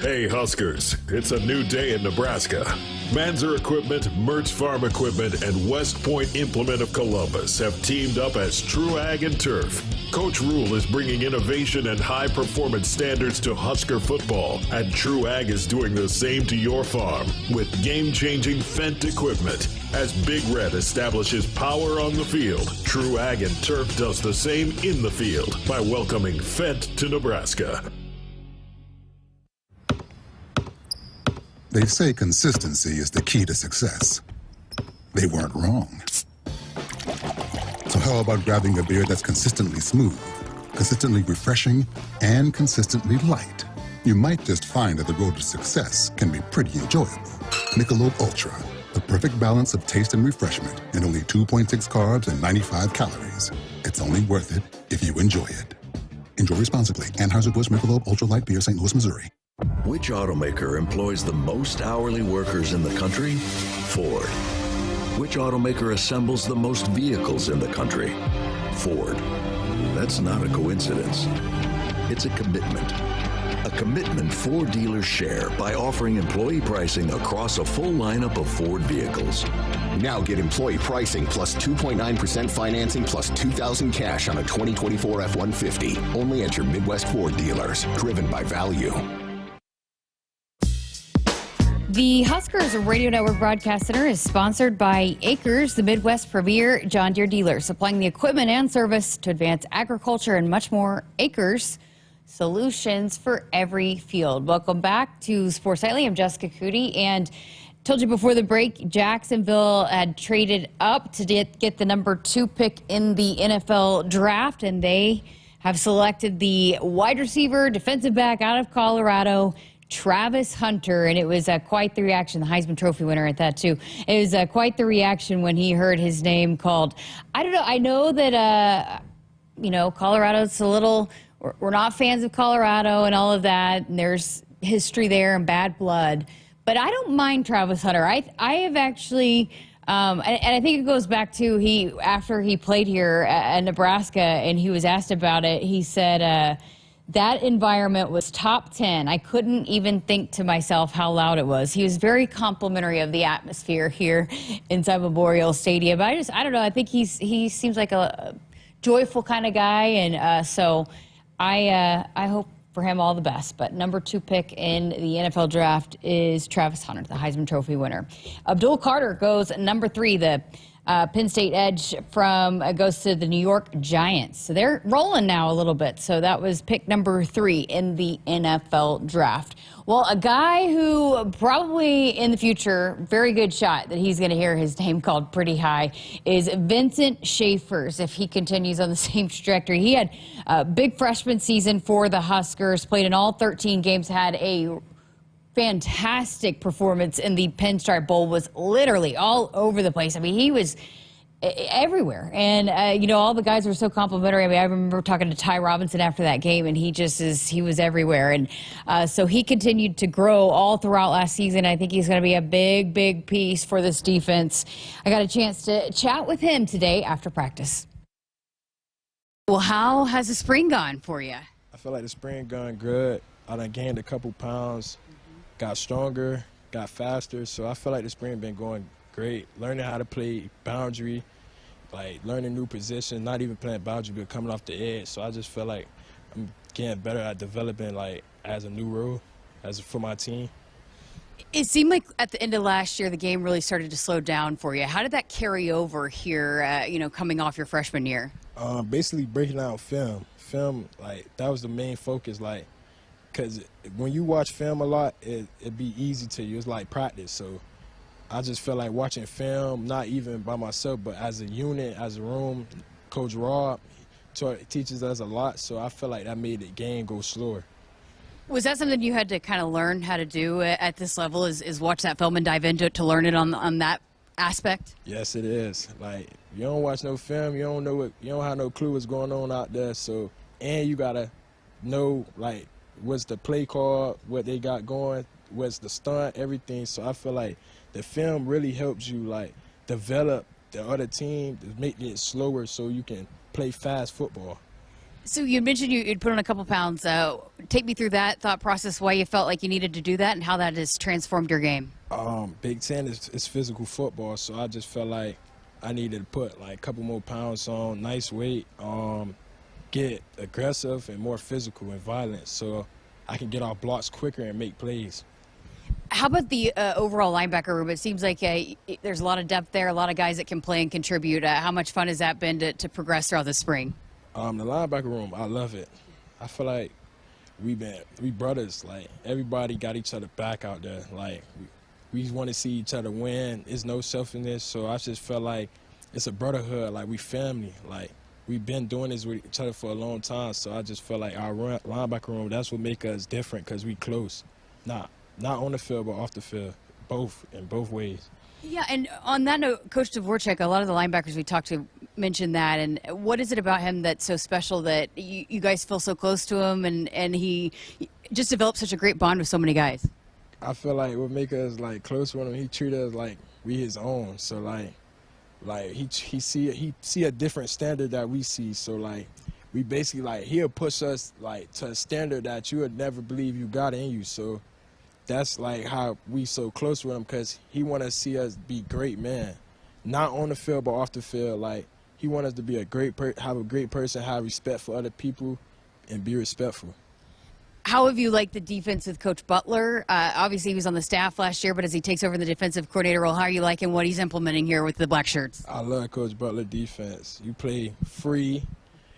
Hey Huskers, it's a new day in Nebraska. Manzer Equipment, Mertz Farm Equipment, and West Point Implement of Columbus have teamed up as True Ag and Turf. Coach Rule is bringing innovation and high-performance standards to Husker football, and True Ag is doing the same to your farm with game-changing Fendt equipment. As Big Red establishes power on the field, True Ag and Turf does the same in the field by welcoming Fendt to Nebraska. They say consistency is the key to success. they weren't wrong. So how about grabbing a beer that's consistently smooth, consistently refreshing, and consistently light? You might just find that the road to success can be pretty enjoyable. Michelob Ultra, the perfect balance of taste and refreshment, and only 2.6 carbs and 95 calories. It's only worth it if you enjoy it. Enjoy responsibly. Anheuser-Busch Michelob Ultra Light Beer, St. Louis, Missouri. Which automaker employs the most hourly workers in the country? Ford. Which automaker assembles the most vehicles in the country? Ford. That's not a coincidence. It's a commitment. A commitment Ford dealers share by offering employee pricing across a full lineup of Ford vehicles. Now get employee pricing plus 2.9% financing plus $2,000 cash on a 2024 F-150. Only at your Midwest Ford dealers. Driven by value. The Huskers Radio Network Broadcast Center is sponsored by Akrs, the Midwest premier John Deere dealer, supplying the equipment and service to advance agriculture and much more. Akrs, solutions for every field. Welcome back to Sports Nightly. I'm Jessica Coody, and told you before the break, Jacksonville had traded up to get the number 2 pick in the NFL draft, and they have selected the wide receiver, defensive back out of Colorado, Travis Hunter, and it was quite the reaction. The Heisman Trophy winner at that, too. It was quite the reaction when he heard his name called. I don't know. I know that, Colorado's a little, we're not fans of Colorado and all of that, and there's history there and bad blood. But I don't mind Travis Hunter. I have actually, and I think it goes back to after he played here at Nebraska and he was asked about it, he said, that environment was top 10. I couldn't even think to myself how loud it was. He was very complimentary of the atmosphere here inside Memorial Stadium. I don't know. I think he seems like a joyful kind of guy, and so I hope for him all the best. But number 2 pick in the NFL draft is Travis Hunter, the Heisman Trophy winner. Abdul Carter goes number 3. The Penn State edge goes to the New York Giants. So they're rolling now a little bit. So that was pick number 3 in the NFL draft. Well, a guy who probably in the future, very good shot that he's going to hear his name called pretty high, is Vincent Schaefers, if he continues on the same trajectory. He had a big freshman season for the Huskers, played in all 13 games, had a fantastic performance in the Pinstripe Bowl, was literally all over the place. I mean, he was everywhere. And, all the guys were so complimentary. I mean, I remember talking to Ty Robinson after that game, and he was everywhere. And so he continued to grow all throughout last season. I think he's going to be a big, big piece for this defense. I got a chance to chat with him today after practice. Well, how has the spring gone for you? I feel like the spring gone good. I done gained a couple pounds. Got stronger, got faster, so I feel like the spring been going great. Learning how to play boundary, like learning new positions, not even playing boundary, but coming off the edge. So I just feel like I'm getting better at developing, like, as a new role, for my team. It seemed like at the end of last year, the game really started to slow down for you. How did that carry over here, coming off your freshman year? Basically breaking down film. Film, like, that was the main focus, like, because when you watch film a lot, it'd be easy to you. It's like practice. So I just feel like watching film, not even by myself, but as a unit, as a room. Coach Rob teaches us a lot, so I feel like that made the game go slower. Was that something you had to kind of learn how to do at this level, is watch that film and dive into it to learn it on that aspect? Yes, it is. Like, you don't watch no film, you don't have no clue what's going on out there. So, and you got to know, like, what's the play call, what they got going, what's the stunt, everything. So I feel like the film really helps you, like, develop the other team, to make it slower so you can play fast football. So you mentioned you'd put on a couple pounds. Take me through that thought process, why you felt like you needed to do that, and how that has transformed your game. Big Ten is physical football, so I just felt like I needed to put, like, a couple more pounds on, nice weight, get aggressive and more physical and violent so I can get off blocks quicker and make plays. How about the overall linebacker room? It seems like there's a lot of depth there, a lot of guys that can play and contribute. How much fun has that been to progress throughout the spring? The linebacker room, I love it. I feel like we brothers. Like, everybody got each other back out there. Like, we want to see each other win. It's no selfishness, so I just felt like it's a brotherhood, like we family. Like, we've been doing this with each other for a long time, so I just felt like our linebacker room, that's what make us different, because we close. Not on the field, but off the field, in both ways. Yeah, and on that note, Coach Dvorak, a lot of the linebackers we talked to mentioned that. And what is it about him that's so special that you guys feel so close to him, and he just developed such a great bond with so many guys? I feel like what make us like close with him, he treat us like we his own. So like he see a different standard that we see. So like we basically like he'll push us like to a standard that you would never believe you got in you. So that's like how we so close with him, because he want to see us be great men, not on the field but off the field. Like he want us to be a great have a great person, have respect for other people, and be respectful. How have you liked the defense with Coach Butler? Obviously, he was on the staff last year, but as he takes over the defensive coordinator role, how are you liking what he's implementing here with the black shirts? I love Coach Butler defense. You play free.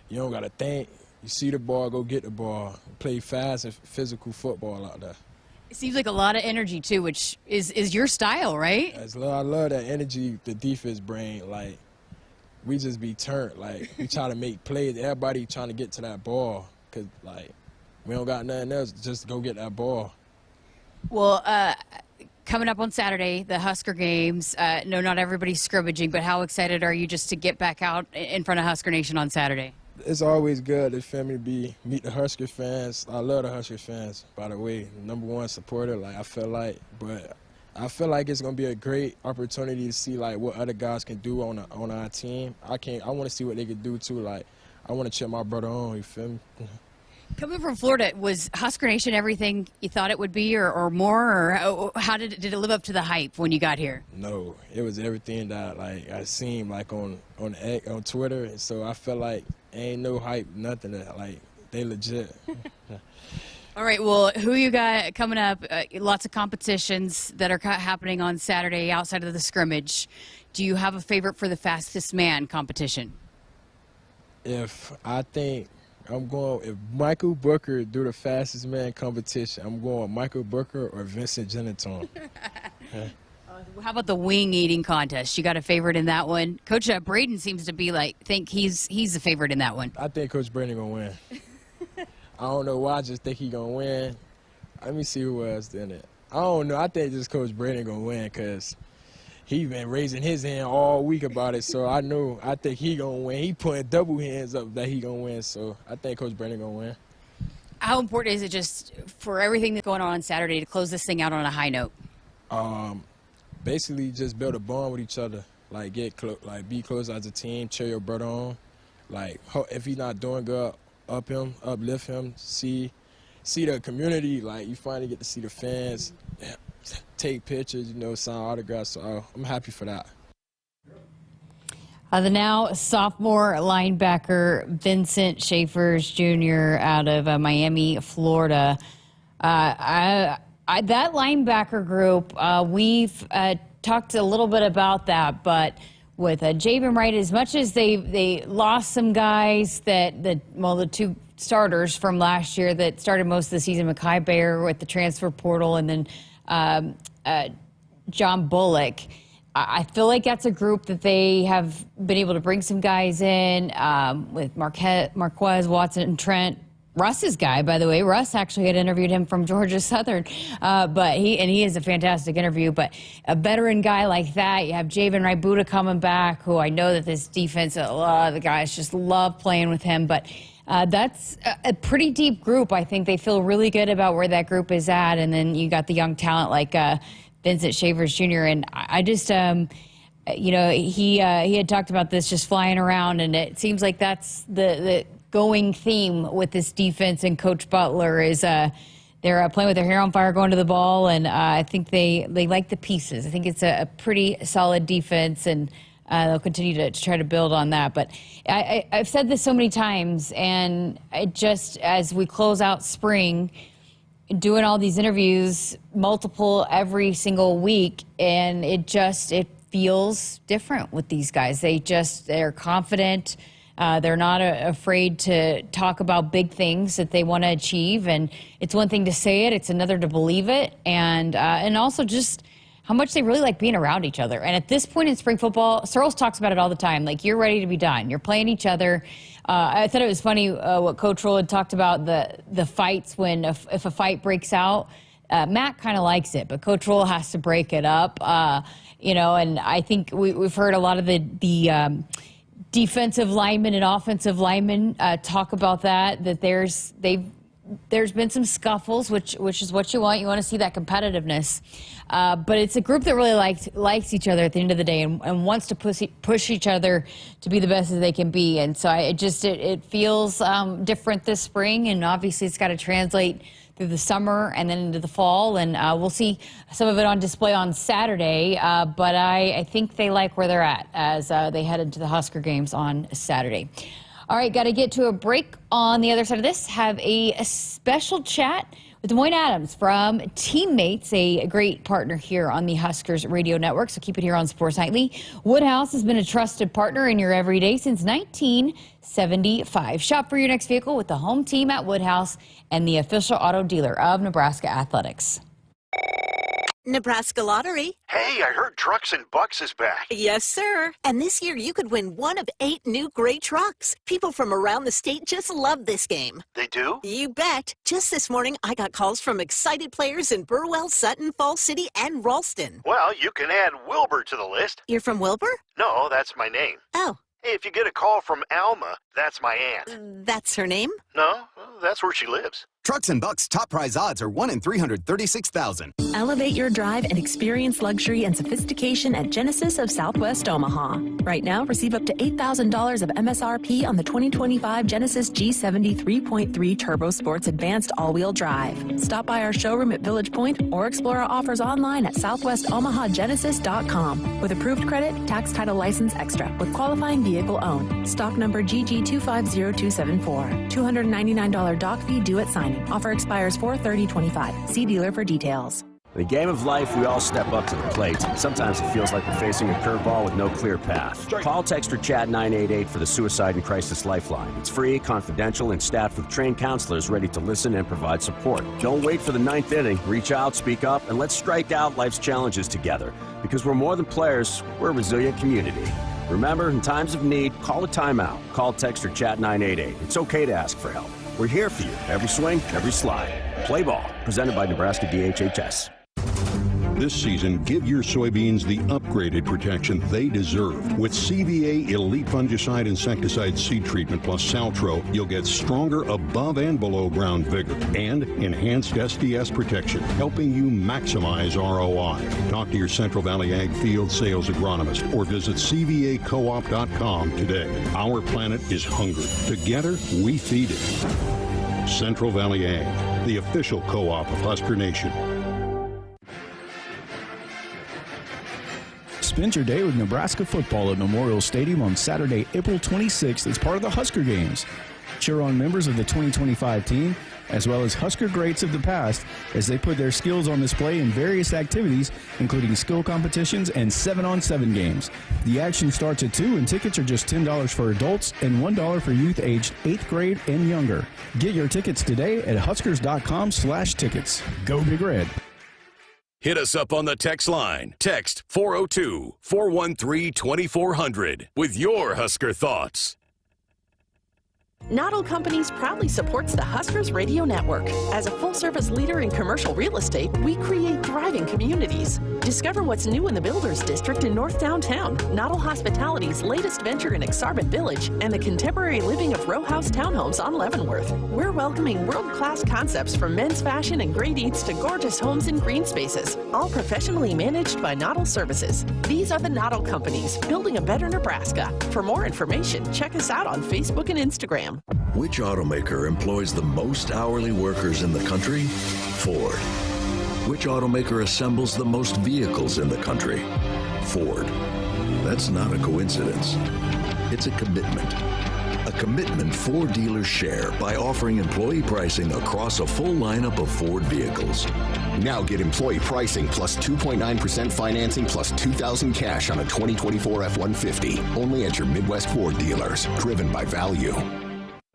You don't got to think. You see the ball, go get the ball. Play fast and physical football out there. It seems like a lot of energy, too, which is your style, right? I love that energy the defense bring. Like, we just be turned. Like, we try to make plays. Everybody trying to get to that ball, because, like, we don't got nothing else. Just go get that ball. Well, coming up on Saturday, the Husker games. No, not everybody's scrimmaging, but how excited are you just to get back out in front of Husker Nation on Saturday? It's always good to family meet the Husker fans. I love the Husker fans, by the way. #1 supporter, like I feel like. But I feel like it's gonna be a great opportunity to see like what other guys can do on our team. I want to see what they can do too. Like I want to cheer my brother on. You feel me? Coming from Florida, was Husker Nation everything you thought it would be, or more, or how did it live up to the hype when you got here? No, it was everything that like I seen like on Twitter, and so I felt like ain't no hype, nothing. Like they legit. All right, well, who you got coming up? Lots of competitions that are happening on Saturday outside of the scrimmage. Do you have a favorite for the fastest man competition? If Michael Booker do the fastest man competition, I'm going Michael Booker or Vincent Genetone. How about the wing eating contest? You got a favorite in that one? Coach Braden seems to be think he's the favorite in that one. I think Coach Braden gonna win. I don't know why. I just think he gonna win. Let me see who else in it. I don't know. I think just Coach Braden gonna win because he been raising his hand all week about it. So I think he gonna win. He putting double hands up that he gonna win. So I think Coach Braden gonna win. How important is it just for everything that's going on Saturday to close this thing out on a high note? Basically just build a bond with each other. Like be close as a team. Cheer your brother on. Like if he's not doing good, uplift him. See the community. Like you finally get to see the fans, take pictures, sign autographs. So I'm happy for that. The now sophomore linebacker Vincent Schaefers Jr. out of Miami, Florida. That linebacker group, we've talked a little bit about that, but with Javen Wright, as much as they lost some guys the two starters from last year that started most of the season, Mekhi Bayer with the transfer portal, and then John Bullock. I feel like that's a group that they have been able to bring some guys in with Marquez, Watson, and Trent. Russ's guy, by the way. Russ actually had interviewed him from Georgia Southern, but he is a fantastic interview. But a veteran guy like that, you have Javen Wright coming back, who I know that this defense, a lot of the guys just love playing with him. But that's a pretty deep group. I think they feel really good about where that group is at. And then you got the young talent like Vincent Schaefers Jr. And I just, he had talked about this just flying around, and it seems like that's the going theme with this defense and Coach Butler is they're playing with their hair on fire going to the ball, and I think they like the pieces. I think it's a pretty solid defense, and they'll continue to try to build on that. But I've said this so many times, and just as we close out spring, doing all these interviews, multiple every single week, and it feels different with these guys. They're confident. They're not afraid to talk about big things that they want to achieve, and it's one thing to say it, it's another to believe it, and also just how much they really like being around each other. And at this point in spring football, Searles talks about it all the time. Like, you're ready to be done. You're playing each other. I thought it was funny what Coach Roll had talked about, the fights when if a fight breaks out. Matt kind of likes it, but Coach Roll has to break it up. And I think we've heard a lot of the defensive linemen and offensive linemen talk about that there's been some scuffles, which is what you want. You want to see that competitiveness. But it's a group that really likes each other at the end of the day and wants to push each other to be the best as they can be. And so it feels different this spring, and obviously it's got to translate through the summer and then into the fall. And we'll see some of it on display on Saturday. But I think they like where they're at as they head into the Husker games on Saturday. All right, got to get to a break. On the other side of this, have a special chat with Des Moines Adams from Teammates, a great partner here on the Huskers Radio Network. So keep it here on Sports Nightly. Woodhouse has been a trusted partner in your everyday since 1975. Shop for your next vehicle with the home team at Woodhouse and the official auto dealer of Nebraska Athletics. Nebraska Lottery. Hey, I heard Trucks and Bucks is back. Yes, sir. And this year you could win one of 8 new gray trucks. People from around the state just love this game. They do? You bet. Just this morning, I got calls from excited players in Burwell, Sutton, Falls City, and Ralston. Well, you can add Wilbur to the list. You're from Wilbur? No, that's my name. Oh. Hey, if you get a call from Alma, that's my aunt. That's her name? No, that's where she lives. Trucks and Bucks top prize odds are 1 in 336,000. Elevate your drive and experience luxury and sophistication at Genesis of Southwest Omaha. Right now, receive up to $8,000 of MSRP on the 2025 Genesis G70 3.3 Turbo Sports Advanced All-Wheel Drive. Stop by our showroom at Village Point or explore our offers online at southwestomahagenesis.com. With approved credit, tax title license extra, with qualifying vehicle owned. Stock number GG250274. $299 dock fee due at signing. Offer expires 4/30/25. See dealer for details. In the game of life, we all step up to the plate. Sometimes it feels like we're facing a curveball with no clear path. Call, text, or chat 988 for the Suicide and Crisis Lifeline. It's free, confidential, and staffed with trained counselors ready to listen and provide support. Don't wait for the 9th inning. Reach out, speak up, and let's strike out life's challenges together. Because we're more than players, we're a resilient community. Remember, in times of need, call a timeout. Call, text, or chat 988. It's okay to ask for help. We're here for you. Every swing, every slide. Play ball. Presented by Nebraska DHHS. This season, give your soybeans the upgraded protection they deserve. With CVA Elite Fungicide Insecticide Seed Treatment plus Saltro, you'll get stronger above and below ground vigor and enhanced SDS protection, helping you maximize ROI. Talk to your Central Valley Ag Field Sales Agronomist or visit CVACoop.com today. Our planet is hungry. Together, we feed it. Central Valley Ag, the official co-op of Husker Nation. Spend your day with Nebraska football at Memorial Stadium on Saturday, April 26th as part of the Husker Games. Cheer on members of the 2025 team, as well as Husker greats of the past, as they put their skills on display in various activities, including skill competitions and 7-on-7 games. The action starts at 2, and tickets are just $10 for adults and $1 for youth aged 8th grade and younger. Get your tickets today at huskers.com/tickets. Go Big Red. Hit us up on the text line. Text 402-413-2400 with your Husker thoughts. Noddle Companies proudly supports the Huskers Radio Network. As a full-service leader in commercial real estate, we create thriving communities. Discover what's new in the Builders District in North Downtown, Noddle Hospitality's latest venture in Exarban Village, and the contemporary living of row house townhomes on Leavenworth. We're welcoming world-class concepts from men's fashion and great eats to gorgeous homes and green spaces, all professionally managed by Noddle Services. These are the Noddle Companies, building a better Nebraska. For more information, check us out on Facebook and Instagram. Which automaker employs the most hourly workers in the country? Ford. Which automaker assembles the most vehicles in the country? Ford. That's not a coincidence. It's a commitment. A commitment Ford dealers share by offering employee pricing across a full lineup of Ford vehicles. Now get employee pricing plus 2.9% financing plus $2,000 cash on a 2024 F-150. Only at your Midwest Ford dealers. Driven by value.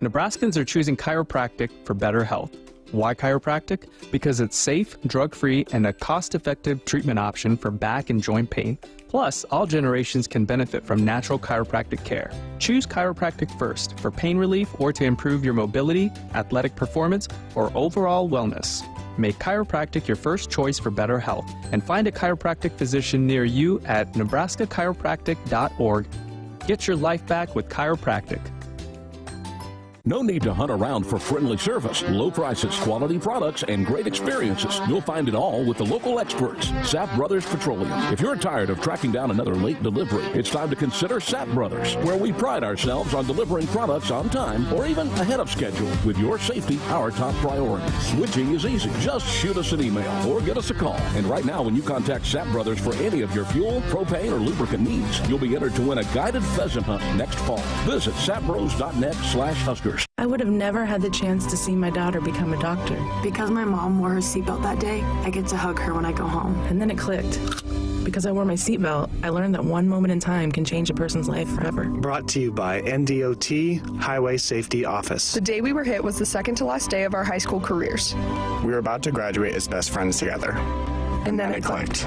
Nebraskans are choosing chiropractic for better health. Why chiropractic? Because it's safe, drug-free, and a cost-effective treatment option for back and joint pain. Plus, all generations can benefit from natural chiropractic care. Choose chiropractic first for pain relief or to improve your mobility, athletic performance, or overall wellness. Make chiropractic your first choice for better health, and find a chiropractic physician near you at nebraska-chiropractic.org. Get your life back with chiropractic. No need to hunt around for friendly service, low prices, quality products, and great experiences. You'll find it all with the local experts, Sapp Brothers Petroleum. If you're tired of tracking down another late delivery, it's time to consider Sapp Brothers, where we pride ourselves on delivering products on time or even ahead of schedule, with your safety our top priority. Switching is easy. Just shoot us an email or give us a call. And right now, when you contact Sapp Brothers for any of your fuel, propane, or lubricant needs, you'll be entered to win a guided pheasant hunt next fall. Visit sappbros.net/Huskers. I would have never had the chance to see my daughter become a doctor. Because my mom wore her seatbelt that day, I get to hug her when I go home. And then it clicked. Because I wore my seatbelt, I learned that one moment in time can change a person's life forever. Brought to you by NDOT Highway Safety Office. The day we were hit was the second to last day of our high school careers. We were about to graduate as best friends together. And then it clicked.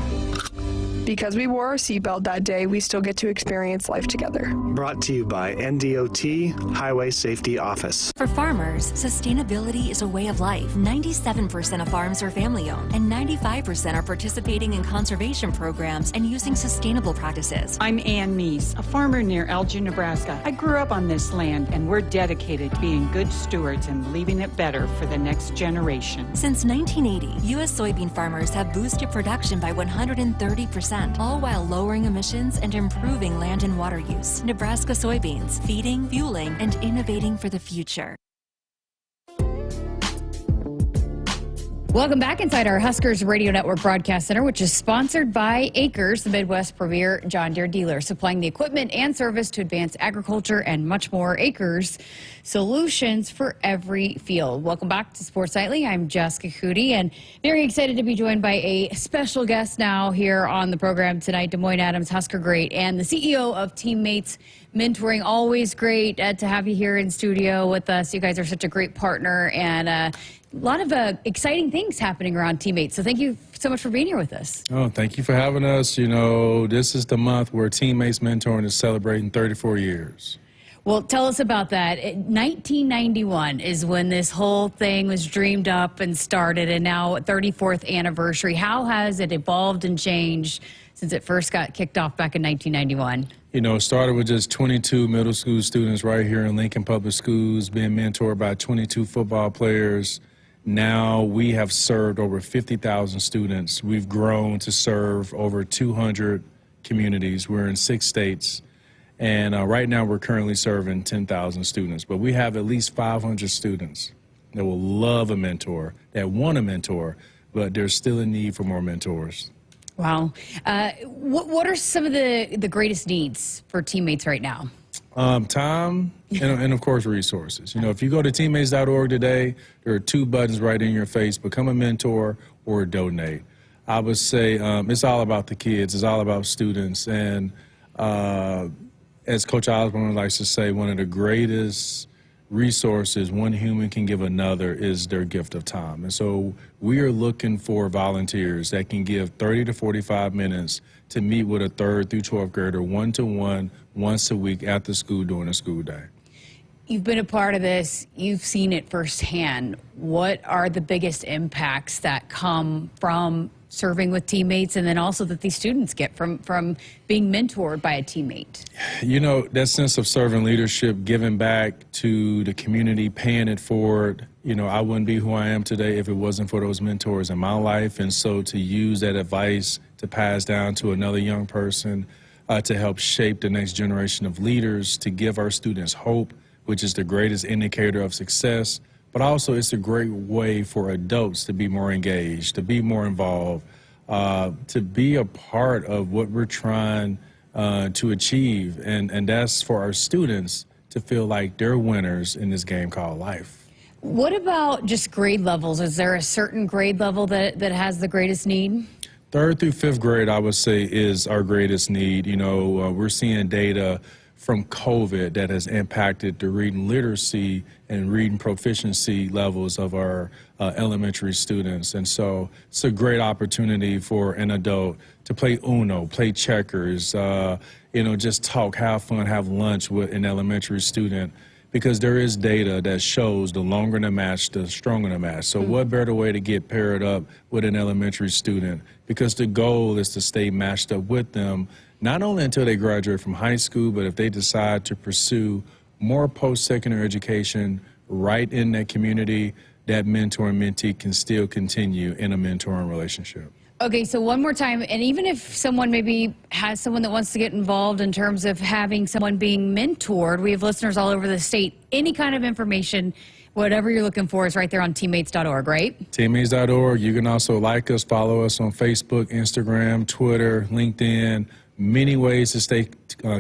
Because we wore our seatbelt that day, we still get to experience life together. Brought to you by NDOT Highway Safety Office. For farmers, sustainability is a way of life. 97% of farms are family-owned, and 95% are participating in conservation programs and using sustainable practices. I'm Ann Meese, a farmer near Elgin, Nebraska. I grew up on this land, and we're dedicated to being good stewards and leaving it better for the next generation. Since 1980, U.S. soybean farmers have boosted production by 130%. All while lowering emissions and improving land and water use. Nebraska soybeans, feeding, fueling, and innovating for the future. Welcome back inside our Huskers Radio Network Broadcast Center, which is sponsored by Akrs, the Midwest premier John Deere dealer, supplying the equipment and service to advance agriculture and much more. Akrs, solutions for every field. Welcome back to Sports Nightly. I'm Jessica Coody, and very excited to be joined by a special guest now here on the program tonight, Des Moines Adams Husker great and the CEO of Teammates Mentoring. Always great to have you here in studio with us. You guys are such a great partner, and a lot of exciting things happening around Teammates. So thank you so much for being here with us. Oh, thank you for having us. You know, this is the month where Teammates Mentoring is celebrating 34 years. Well, tell us about that. 1991 is when this whole thing was dreamed up and started, and now 34th anniversary. How has it evolved and changed since it first got kicked off back in 1991? You know, it started with just 22 middle school students right here in Lincoln Public Schools being mentored by 22 football players. Now we have served over 50,000 students. We've grown to serve over 200 communities. We're in 6 states. And right now we're currently serving 10,000 students. But we have at least 500 students that will love a mentor, that want a mentor, but there's still a need for more mentors. Wow. What are some of the greatest needs for Teammates right now? Time and, of course, resources. You know, if you go to teammates.org today, there are 2 buttons right in your face: become a mentor or donate. I would say it's all about the kids. It's all about students. And as Coach Osborne likes to say, one of the greatest resources one human can give another is their gift of time. And so we are looking for volunteers that can give 30 to 45 minutes to meet with a 3rd through 12th grader one-to-one once a week at the school during a school day. You've been a part of this. You've seen it firsthand. What are the biggest impacts that come from serving with teammates, and then also that these students get from being mentored by a teammate? You know, that sense of servant leadership, giving back to the community, paying it forward. You know, I wouldn't be who I am today if it wasn't for those mentors in my life. And so to use that advice to pass down to another young person, to help shape the next generation of leaders, to give our students hope, which is the greatest indicator of success. But also it's a great way for adults to be more engaged, to be more involved, to be a part of what we're trying to achieve. And that's for our students to feel like they're winners in this game called life. What about just grade levels? Is there a certain grade level that has the greatest need? 3rd through 5th grade, I would say, is our greatest need. You know, we're seeing data from COVID that has impacted the reading literacy and reading proficiency levels of our elementary students. And so it's a great opportunity for an adult to play Uno, play checkers, just talk, have fun, have lunch with an elementary student, because there is data that shows the longer the match, the stronger the match. So what better way to get paired up with an elementary student? Because the goal is to stay matched up with them, not only until they graduate from high school, but if they decide to pursue more post-secondary education right in that community, that mentor and mentee can still continue in a mentoring relationship. Okay, so one more time, and even if someone maybe has someone that wants to get involved in terms of having someone being mentored, we have listeners all over the state. Any kind of information, whatever you're looking for, is right there on teammates.org, right? Teammates.org. You can also like us, follow us on Facebook, Instagram, Twitter, LinkedIn, many ways to stay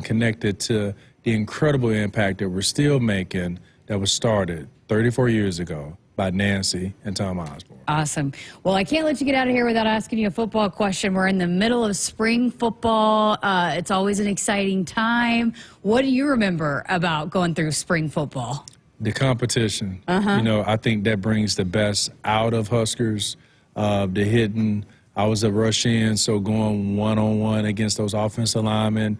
connected to the incredible impact that we're still making that was started 34 years ago by Nancy and Tom Osborne. Awesome. Well, I can't let you get out of here without asking you a football question. We're in the middle of spring football. It's always an exciting time. What do you remember about going through spring football? The competition. I think that brings the best out of Huskers. The hitting. I was a rush in, so going one-on-one against those offensive linemen.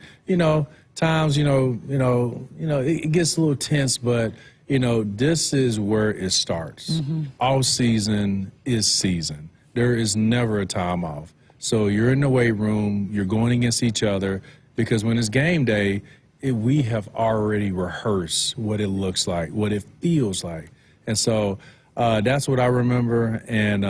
Times, it gets a little tense, but this is where it starts. All season is season. There is never a time off. So you're in the weight room, you're going against each other, because when it's game day, we have already rehearsed what it looks like, what it feels like. And so that's what I remember, and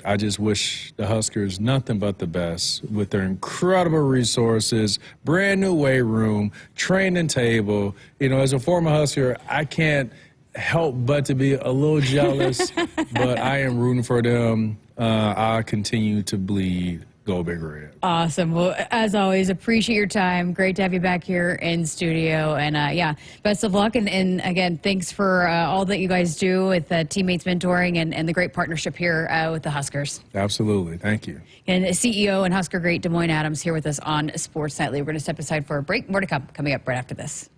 I just wish the Huskers nothing but the best with their incredible resources, brand new weight room, training table. As a former Husker, I can't help but to be a little jealous, but I am rooting for them. I continue to bleed Go Big Red. Awesome. Well, as always, appreciate your time. Great to have you back here in studio. And best of luck. And again, thanks for all that you guys do with Teammates Mentoring and the great partnership here with the Huskers. Absolutely. Thank you. And CEO and Husker great Des Moines Adams here with us on Sports Nightly. We're going to step aside for a break. More to come coming up right after this.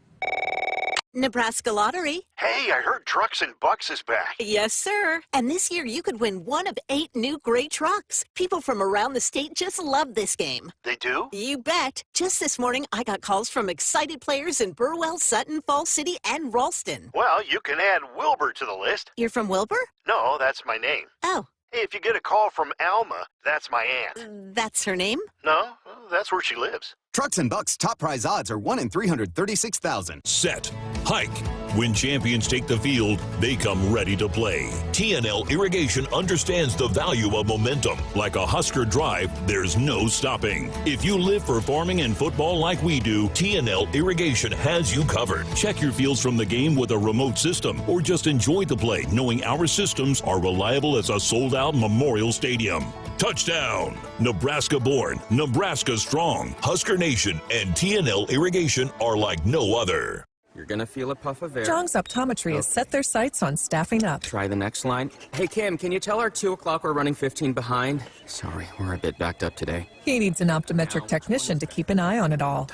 Nebraska Lottery. Hey, I heard Trucks and Bucks is back. Yes, sir. And this year you could win one of 8 new gray trucks. People from around the state just love this game. They do? You bet. Just this morning, I got calls from excited players in Burwell, Sutton, Falls City, and Ralston. Well, you can add Wilbur to the list. You're from Wilbur? No, that's my name. Oh. If you get a call from Alma, that's my aunt. That's her name? No, that's where she lives. Trucks and Bucks top prize odds are 1 in 336,000. Set. Hike. When champions take the field, they come ready to play. TNL Irrigation understands the value of momentum. Like a Husker drive, there's no stopping. If you live for farming and football like we do, TNL Irrigation has you covered. Check your fields from the game with a remote system, or just enjoy the play knowing our systems are reliable as a sold-out Memorial Stadium. Touchdown! Nebraska born, Nebraska strong. Husker Nation and TNL Irrigation are like no other. You're gonna feel a puff of air. Jong's Optometry has set their sights on staffing up. Try the next line. Hey, Kim, can you tell our 2 o'clock we're running 15 behind? Sorry, we're a bit backed up today. He needs an optometric technician to keep an eye on it all.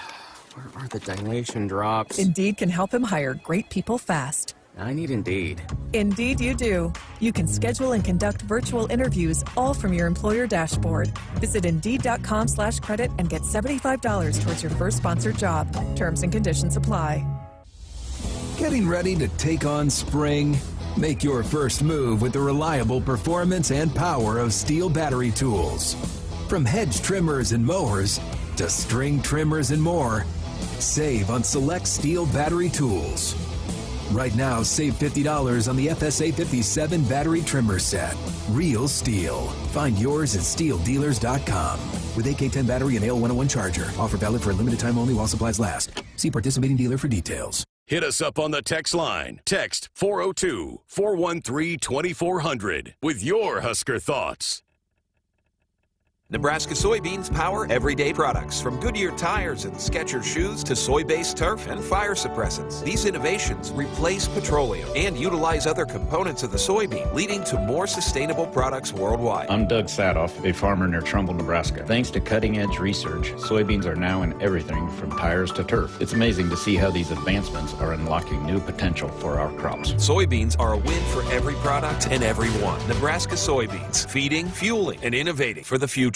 Where are the dilation drops? Indeed can help him hire great people fast. I need Indeed. Indeed you do. You can schedule and conduct virtual interviews all from your employer dashboard. Visit Indeed.com/credit and get $75 towards your first sponsored job. Terms and conditions apply. Getting ready to take on spring? Make your first move with the reliable performance and power of Steel battery tools. From hedge trimmers and mowers to string trimmers and more, save on select Steel battery tools. Right now, save $50 on the FSA 57 battery trimmer set. Real Steel. Find yours at steeldealers.com. With AK-10 battery and AL101 charger. Offer valid for a limited time only while supplies last. See participating dealer for details. Hit us up on the text line. Text 402-413-2400 with your Husker thoughts. Nebraska soybeans power everyday products, from Goodyear tires and Skechers shoes to soy-based turf and fire suppressants. These innovations replace petroleum and utilize other components of the soybean, leading to more sustainable products worldwide. I'm Doug Sadoff, a farmer near Trumbull, Nebraska. Thanks to cutting-edge research, soybeans are now in everything from tires to turf. It's amazing to see how these advancements are unlocking new potential for our crops. Soybeans are a win for every product and everyone. Nebraska soybeans, feeding, fueling, and innovating for the future.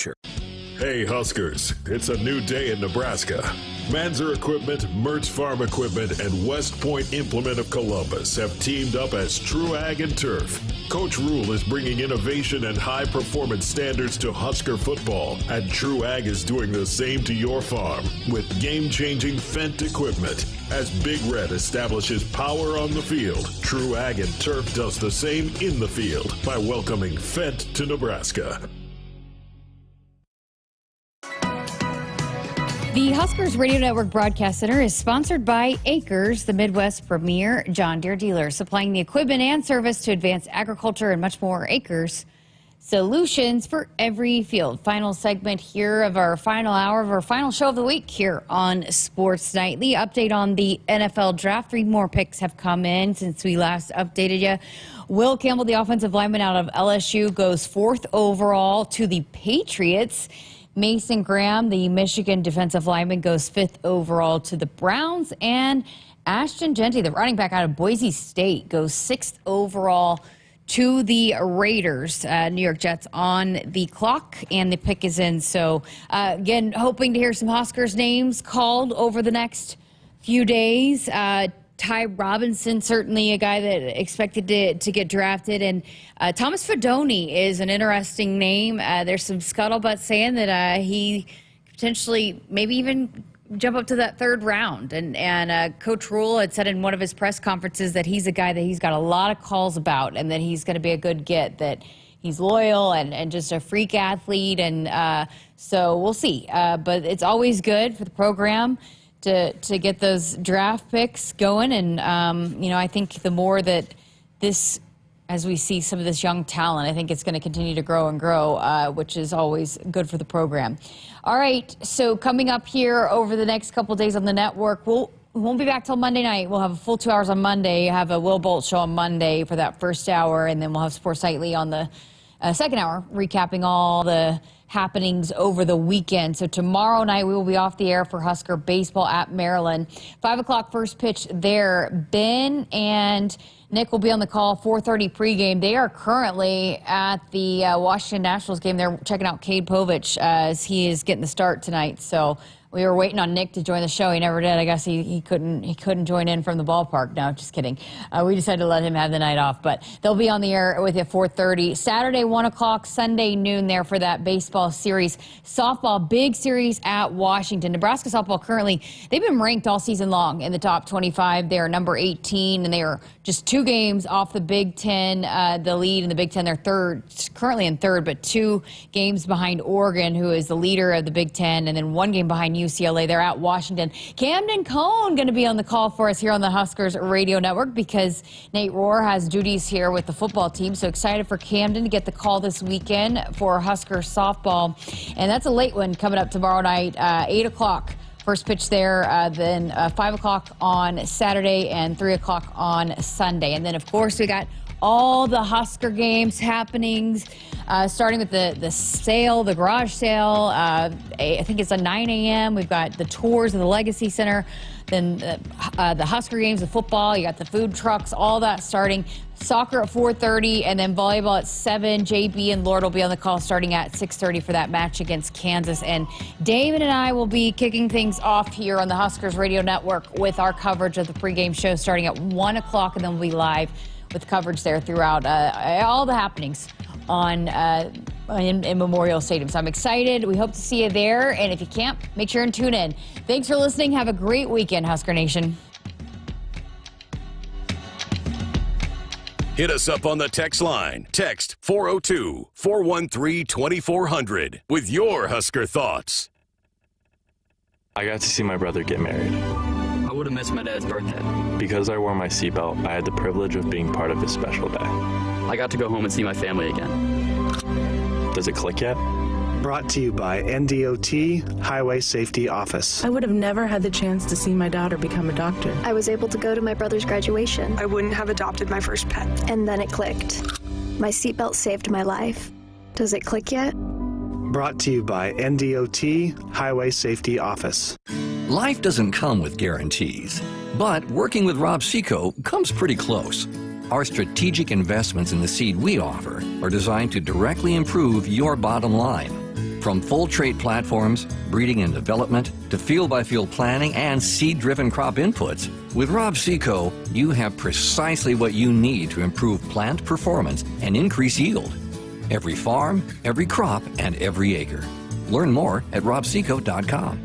Hey Huskers, it's a new day in Nebraska. Manzer Equipment, Mertz Farm Equipment, and West Point Implement of Columbus have teamed up as True Ag and Turf. Coach Rule is bringing innovation and high-performance standards to Husker football, and True Ag is doing the same to your farm with game-changing Fendt equipment. As Big Red establishes power on the field, True Ag and Turf does the same in the field by welcoming Fendt to Nebraska. The Huskers Radio Network Broadcast Center is sponsored by Akrs, the Midwest premier John Deere dealer, supplying the equipment and service to advance agriculture and much more. Akrs, solutions for every field. Final segment here of our final hour of our final show of the week here on Sports Nightly. Update on the NFL draft. 3 more picks have come in since we last updated you. Will Campbell, the offensive lineman out of LSU, goes 4th overall to the Patriots. Mason Graham, the Michigan defensive lineman, goes 5th overall to the Browns. And Ashton Jeanty, the running back out of Boise State, goes 6th overall to the Raiders. New York Jets on the clock, and the pick is in. So, again, hoping to hear some Huskers names called over the next few days. Ty Robinson, certainly a guy that expected to get drafted. And Thomas Fidone is an interesting name. There's some scuttlebutt saying that he potentially maybe even jump up to that 3rd round. And Coach Rule had said in one of his press conferences that he's a guy that he's got a lot of calls about and that he's going to be a good get, that he's loyal and just a freak athlete. And so we'll see. But it's always good for the program to get those draft picks going. And, I think the more that this, as we see some of this young talent, I think it's going to continue to grow and grow, which is always good for the program. All right, so coming up here over the next couple of days on the network, we won't be back till Monday night. We'll have a full 2 hours on Monday, have a Will Bolt show on Monday for that first hour, and then we'll have Sports Nightly on the second hour, recapping all the happenings over the weekend. So tomorrow night we will be off the air for Husker baseball at Maryland. 5 o'clock first pitch there. Ben and Nick will be on the call. 4:30 pregame. They are currently at the Washington Nationals game. They're checking out Cade Povich as he is getting the start tonight. So we were waiting on Nick to join the show. He never did. I guess he couldn't join in from the ballpark. No, just kidding. We decided to let him have the night off. But they'll be on the air with you at 4:30. Saturday, 1 o'clock, Sunday, noon there for that baseball series. Softball, big series at Washington. Nebraska softball currently, they've been ranked all season long in the top 25. They are number 18, and they are just 2 games off the Big Ten, the lead in the Big Ten. They're currently in 3rd, but 2 games behind Oregon, who is the leader of the Big Ten, and then 1 game behind UCLA. They're at Washington. Camden Cohn going to be on the call for us here on the Huskers Radio Network because Nate Rohr has duties here with the football team. So excited for Camden to get the call this weekend for Huskers softball. And that's a late one coming up tomorrow night, 8 o'clock. First pitch there, then 5 o'clock on Saturday and 3 o'clock on Sunday. And then, of course, we got all the Husker games happenings, starting with the sale, the garage sale. I think it's at 9 a.m. We've got the tours of the Legacy Center, then the Husker games, the football. You got the food trucks, all that starting. Soccer at 4:30, and then volleyball at 7. JB and Lord will be on the call starting at 6:30 for that match against Kansas. And Damon and I will be kicking things off here on the Huskers Radio Network with our coverage of the pregame show starting at 1 o'clock, and then we'll be live with coverage there throughout all the happenings on in Memorial Stadium. So I'm excited. We hope to see you there. And if you can't, make sure and tune in. Thanks for listening. Have a great weekend, Husker Nation. Hit us up on the text line. Text 402-413-2400 with your Husker thoughts. I got to see my brother get married. I would have missed my dad's birthday. Because I wore my seatbelt, I had the privilege of being part of his special day. I got to go home and see my family again. Does it click yet? Brought to you by NDOT Highway Safety Office. I would have never had the chance to see my daughter become a doctor. I was able to go to my brother's graduation. I wouldn't have adopted my first pet. And then it clicked. My seatbelt saved my life. Does it click yet? Brought to you by NDOT Highway Safety Office. Life doesn't come with guarantees, but working with Rob Seco comes pretty close. Our strategic investments in the seed we offer are designed to directly improve your bottom line. From full trait platforms, breeding and development, to field-by-field planning and seed-driven crop inputs, with Rob Seco, you have precisely what you need to improve plant performance and increase yield. Every farm, every crop, and every acre. Learn more at robseco.com.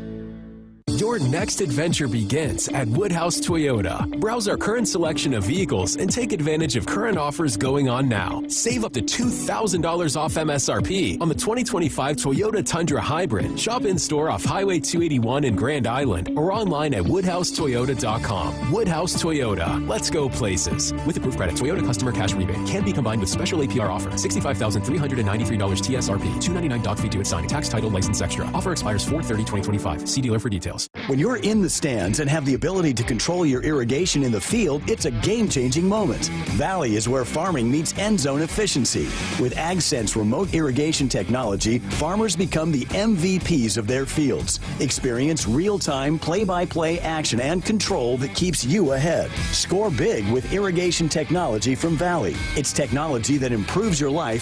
Your next adventure begins at Woodhouse Toyota. Browse our current selection of vehicles and take advantage of current offers going on now. Save up to $2,000 off MSRP on the 2025 Toyota Tundra Hybrid. Shop in-store off Highway 281 in Grand Island or online at woodhousetoyota.com. Woodhouse Toyota. Let's go places. With approved credit, Toyota customer cash rebate can be combined with special APR offer. $65,393 TSRP. $299 doc fee due at signing. Tax, title, license extra. Offer expires 4/30/2025. See dealer for details. When you're in the stands and have the ability to control your irrigation in the field, it's a game-changing moment. Valley is where farming meets end zone efficiency. With AgSense remote irrigation technology, farmers become the MVPs of their fields. Experience real-time, play-by-play action and control that keeps you ahead. Score big with irrigation technology from Valley. It's technology that improves your life